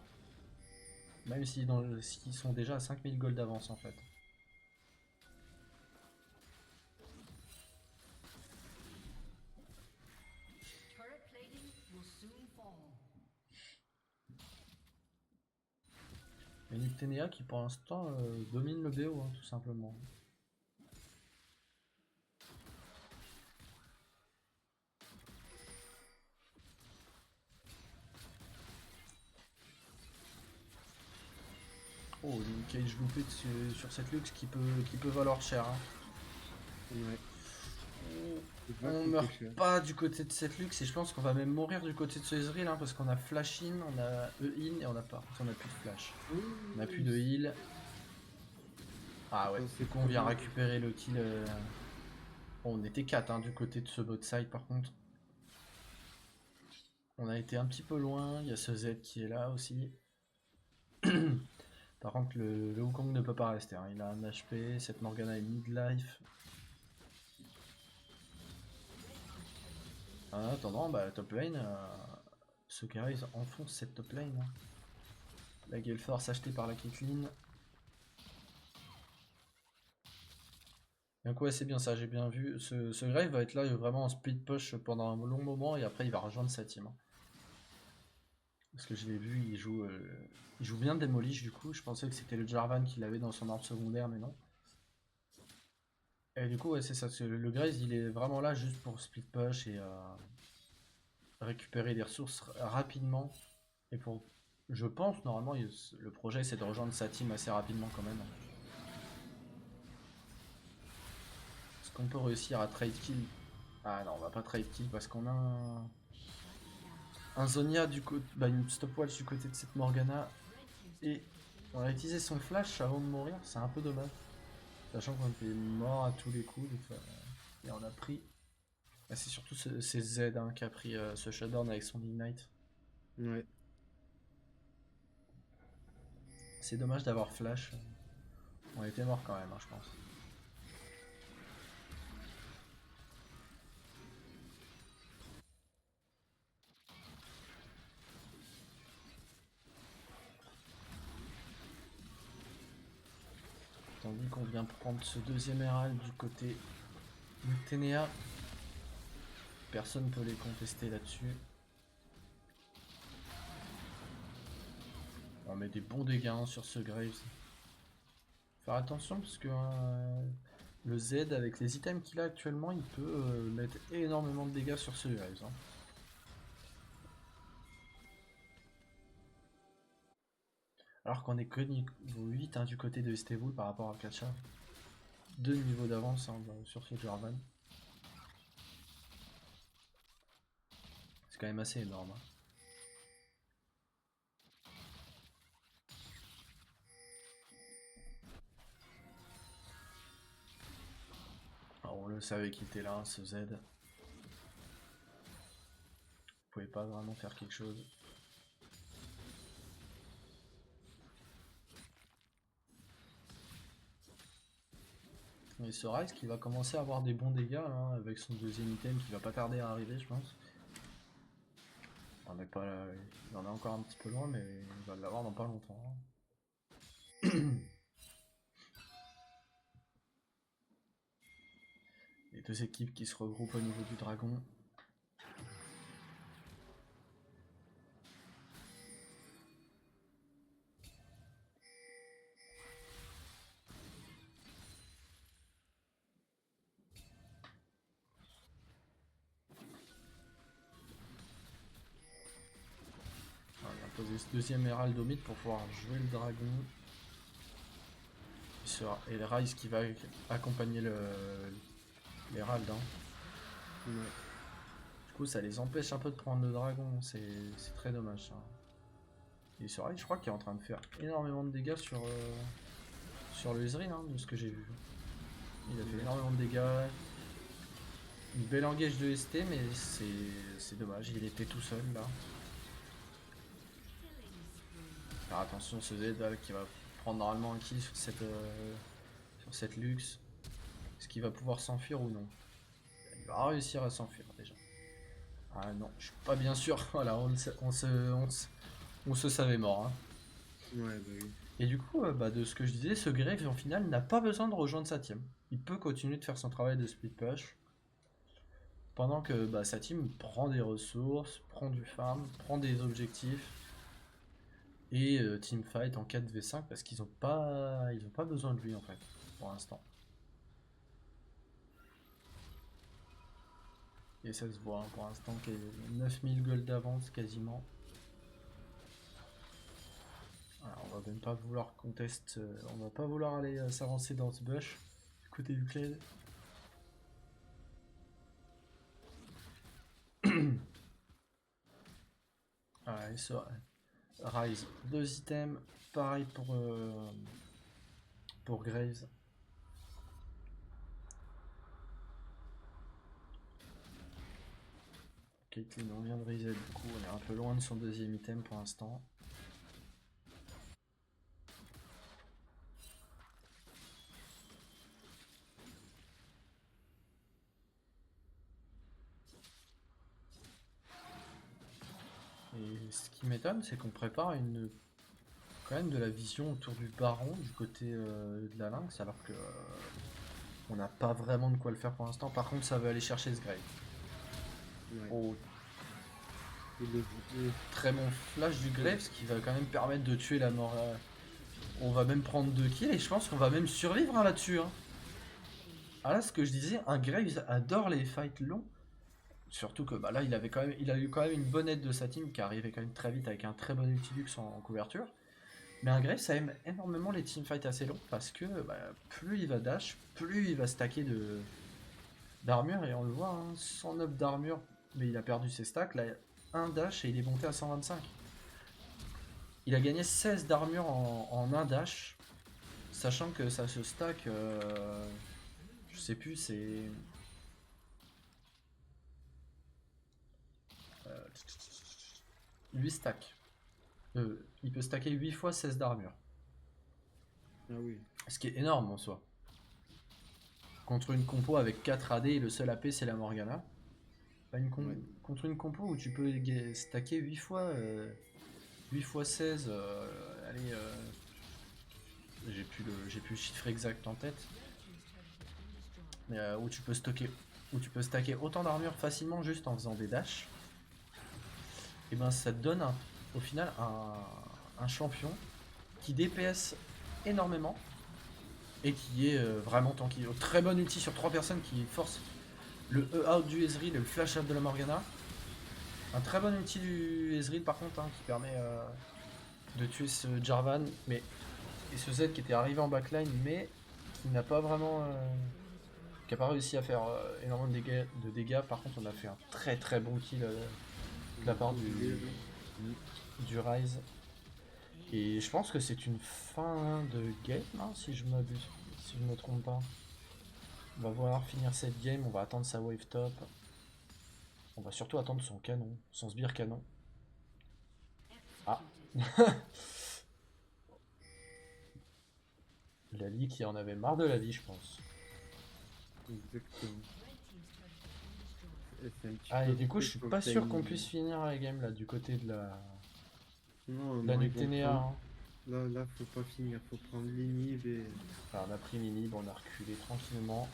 Même s'ils sont déjà à 5000 gold d'avance en fait. Turret plating will soon fall. Et Nuctenea qui pour l'instant domine le BO, hein, tout simplement. Oh, une cage loupée sur cette luxe qui peut valoir cher. Hein. Ouais. On meurt pas du côté de cette luxe et je pense qu'on va même mourir du côté de ce Ezreal, hein, parce qu'on a flash in, on a E-in et on a plus de flash. On a plus de heal. Ah ouais, du coup on vient récupérer le kill. Bon, on était 4 hein, du côté de ce bot side par contre. On a été un petit peu loin, il y a ce Z qui est là aussi. Par contre le Wukong ne peut pas rester, hein. Il a un HP, cette Morgana est mid-life. En attendant, bah top lane, ce Garry's enfonce cette top lane. Hein. La Gale Force achetée par la Caitlyn. Donc ouais c'est bien ça, j'ai bien vu. Ce Grave va être là vraiment en split push pendant un long moment et après il va rejoindre sa team. Hein. Parce que je l'ai vu, il joue bien Demolish du coup. Je pensais que c'était le Jarvan qui l'avait dans son arbre secondaire mais non. Et du coup ouais c'est ça, le Graze il est vraiment là juste pour split push et récupérer des ressources rapidement. Et pour, je pense normalement le projet c'est de rejoindre sa team assez rapidement quand même. Est-ce qu'on peut réussir à trade kill? Ah non on va pas trade kill parce qu'on a un Zonia du côté, une stopwatch du côté de cette Morgana. Et on a utilisé son flash avant de mourir, c'est un peu dommage. Sachant qu'on était mort à tous les coups. Et on a pris. Ah, c'est surtout c'est Z hein, qui a pris ce shutdown avec son Ignite. Ouais. C'est dommage d'avoir flash. On était mort quand même, hein, je pense. Tandis qu'on vient prendre ce deuxième Herald du côté Nuctenea. Personne ne peut les contester là-dessus. On met des bons dégâts hein, sur ce Graves. Faire attention parce que le Z avec les items qu'il a actuellement, il peut mettre énormément de dégâts sur ce Graves. Hein. Alors qu'on est que niveau 8 hein, du côté de Estevul par rapport à Kacha. 2 niveaux d'avance hein, sur ce Jarvan. C'est quand même assez énorme. Hein. Alors on le savait qu'il était là, hein, ce Z. Vous pouvez pas vraiment faire quelque chose. Et ce Ryze qui va commencer à avoir des bons dégâts hein, avec son deuxième item qui va pas tarder à arriver je pense. On n'est pas là, il en est encore un petit peu loin mais il va l'avoir dans pas longtemps. Hein. Les deux équipes qui se regroupent au niveau du dragon. Poser ce deuxième Herald au mid pour pouvoir jouer le dragon. Et le Ryze qui va accompagner l'Herald. Hein. Ouais. Du coup ça les empêche un peu de prendre le dragon, c'est très dommage. Hein. Et ce Ryze je crois qu'il est en train de faire énormément de dégâts sur le Ezreal hein, de ce que j'ai vu. Il a fait énormément de dégâts. Une belle engage de ST mais c'est dommage, il était tout seul là. Alors attention ce Z qui va prendre normalement un kill sur cette luxe. Est-ce qu'il va pouvoir s'enfuir ou non? Il va réussir à s'enfuir déjà. Ah non, je suis pas bien sûr. Voilà, on se savait mort. Hein. Ouais, bah oui. Et du coup, de ce que je disais, ce Grave en final n'a pas besoin de rejoindre sa team. Il peut continuer de faire son travail de split push. Pendant que sa team prend des ressources, prend du farm, prend des objectifs. Et teamfight en 4v5 parce qu'ils ont pas besoin de lui en fait pour l'instant. Et ça se voit hein, pour l'instant qu'il y a 9000 gold d'avance quasiment. Alors, on va même pas vouloir contest, on va pas vouloir aller s'avancer dans ce bush du côté du Kled. Allez, ça. Rise, 2 items, pareil pour Graves. Caitlyn, on vient de reset du coup, on est un peu loin de son 2e item pour l'instant. Et ce qui m'étonne, c'est qu'on prépare quand même de la vision autour du baron du côté de la lynx, alors que on n'a pas vraiment de quoi le faire pour l'instant. Par contre, ça veut aller chercher ce grave. Ouais. Oh, Et très bon flash du Graves qui va quand même permettre de tuer la mort. On va même prendre 2 kills et je pense qu'on va même survivre hein, là-dessus. Hein. Ah là, ce que je disais, un Graves adore les fights longs. Surtout que bah, là, il a eu quand même une bonne aide de sa team qui arrivait quand même très vite avec un très bon Ultilux en couverture. Mais un Graves, ça aime énormément les teamfights assez longs parce que bah, plus il va dash, plus il va stacker d'armure. Et on le voit, hein, 109 d'armure, mais il a perdu ses stacks. Là, un dash et il est monté à 125. Il a gagné 16 d'armure en un dash, sachant que ça se stack, je sais plus, c'est... 8 stacks. Il peut stacker 8 fois 16 d'armure. Ah oui. Ce qui est énorme en soi. Contre une compo avec 4 AD et le seul AP c'est la Morgana. Ouais. Contre une compo où tu peux stacker 8 fois, 8 fois 16, allez, j'ai plus le chiffre exact en tête. Mais où tu peux stacker autant d'armure facilement juste en faisant des dashs. Et ben ça te donne au final un champion qui DPS énormément et qui est vraiment tanky. Très bon ulti sur 3 personnes qui force le E-out du Ezreal et le flash out de la Morgana. Un très bon ulti du Ezreal par contre hein, qui permet de tuer ce Jarvan et ce Z qui était arrivé en backline mais qui n'a pas vraiment qui n'a pas réussi à faire énormément de dégâts. Par contre on a fait un très très bon kill de la part du Rise. Et je pense que c'est une fin de game hein, si je m'abuse, si je me trompe pas. On va vouloir finir cette game, on va attendre sa wave top. On va surtout attendre son canon, son sbire canon. Ah Lali qui en avait marre de la vie je pense. Exactement. Ah et du coup je suis pas sûr qu'on puisse finir la game là du côté de la Nucténéa. Hein. Là, faut pas finir, faut prendre l'inhib et... Alors on a pris l'inhib, on a reculé tranquillement.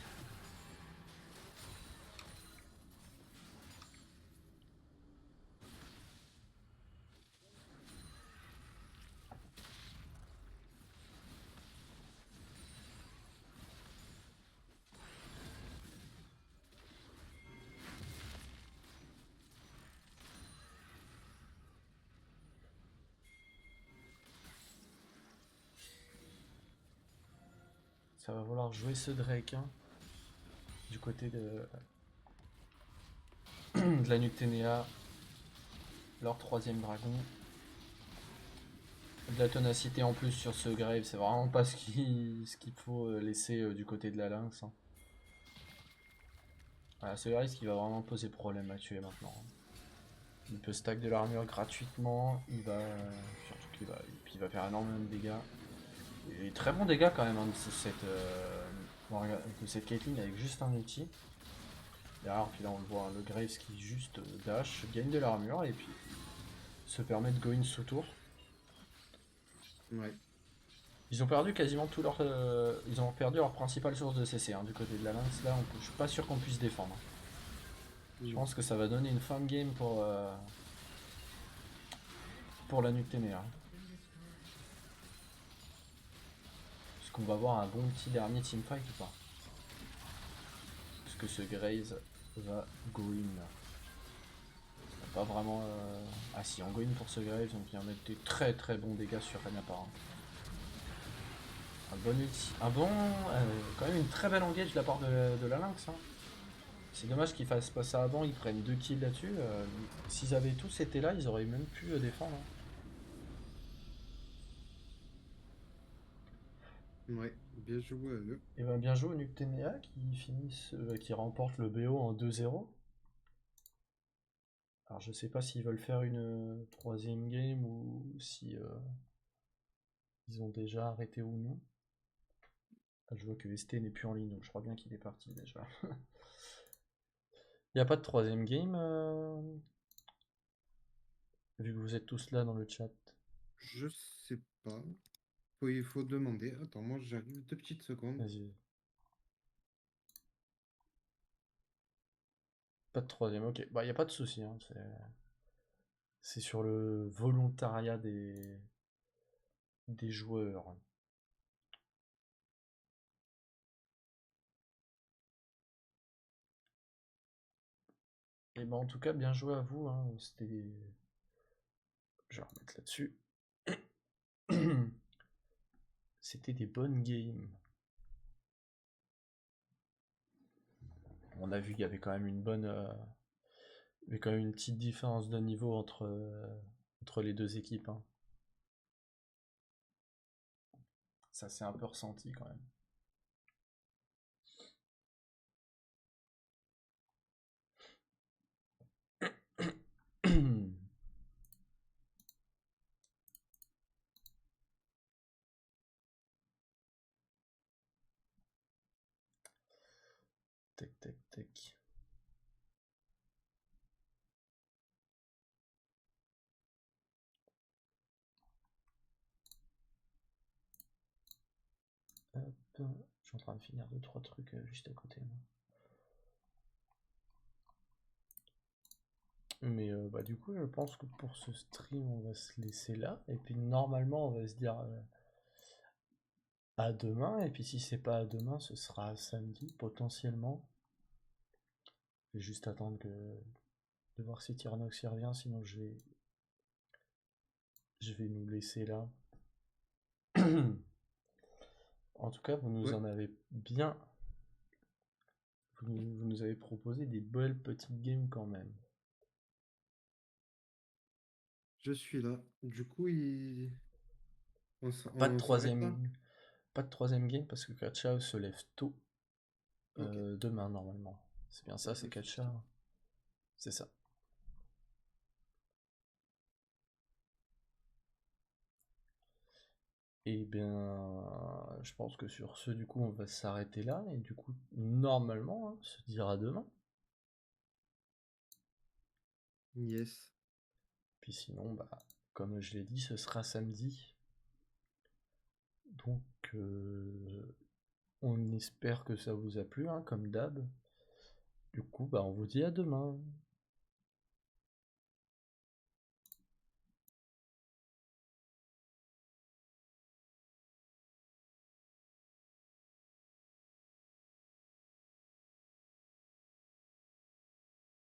Ça va vouloir jouer ce Drake hein, du côté de la Nucténéa, leur 3ème dragon. De la ténacité en plus sur ce Grave, c'est vraiment pas ce qu'il faut laisser du côté de la Lynx. Hein. Voilà, c'est le Grave qui va vraiment poser problème à tuer maintenant. Il peut stack de l'armure gratuitement, surtout qu'il va faire énormément de dégâts. Et très bons dégâts quand même hein, de cette Caitlyn avec juste un ulti. Derrière, puis là on le voit, le Graves qui juste dash, gagne de l'armure et puis se permet de go in sous tour. Ouais. Ils ont perdu quasiment tout leur. Ils ont perdu leur principale source de CC hein, du côté de la Lynx. Là, je suis pas sûr qu'on puisse défendre. Je pense que ça va donner une fin de game pour la Nucténéa. qu'on va avoir un bon petit dernier teamfight ou pas? Est-ce que ce Graze va go in? Pas vraiment... Ah si, on go in pour ce Graves, donc il va mettre des très très bons dégâts sur Renapar. Un bon ulti, un bon... quand même une très belle engage de la part de la Lynx. Hein. C'est dommage qu'ils fassent pas ça avant, ils prennent 2 kills là-dessus. S'ils avaient tous été là, ils auraient même pu défendre. Hein. Ouais, bien joué à eux. Et ben bien joué au Nuctenea qui remporte le BO en 2-0. Alors je sais pas s'ils veulent faire une troisième game ou si ils ont déjà arrêté ou non. Je vois que ST n'est plus en ligne, donc je crois bien qu'il est parti déjà. Il n'y a pas de troisième game, vu que vous êtes tous là dans le chat. Je sais pas. Il faut demander. Attends, moi j'arrive 2 petites secondes. Vas-y. Pas de troisième, ok. Bah, il n'y a pas de souci. Hein. C'est sur le volontariat des joueurs. Et ben en tout cas, bien joué à vous. Hein. C'était. Je vais remettre là-dessus. C'était des bonnes games. On a vu qu'il y avait quand même une bonne. Il y avait quand même une petite différence de niveau entre les deux équipes. Hein. Ça s'est un peu ressenti quand même. Tac, tac, tac. Hop. Je suis en train de finir 2-3 trucs juste à côté. Mais bah, du coup, je pense que pour ce stream, on va se laisser là. Et puis normalement, on va se dire à demain. Et puis si c'est pas à demain, ce sera samedi potentiellement. Je vais juste attendre de voir si Tyranox y revient. Sinon, je vais nous laisser là. En tout cas, vous nous Ouais, en avez bien. Vous nous avez proposé des belles petites games quand même. je suis là. Du coup, Pas de on s'arrête là? troisième, pas de troisième game parce que Kachao se lève tôt Ok, demain normalement. C'est bien ça, pas c'est de souci. Kachao. C'est ça. Et bien, je pense que sur ce, du coup, on va s'arrêter là. Et du coup, normalement, hein, se dire à demain. Yes. Puis sinon, bah, comme je l'ai dit, ce sera samedi. Donc, on espère que ça vous a plu, hein, comme d'hab. Du coup, bah, on vous dit à demain.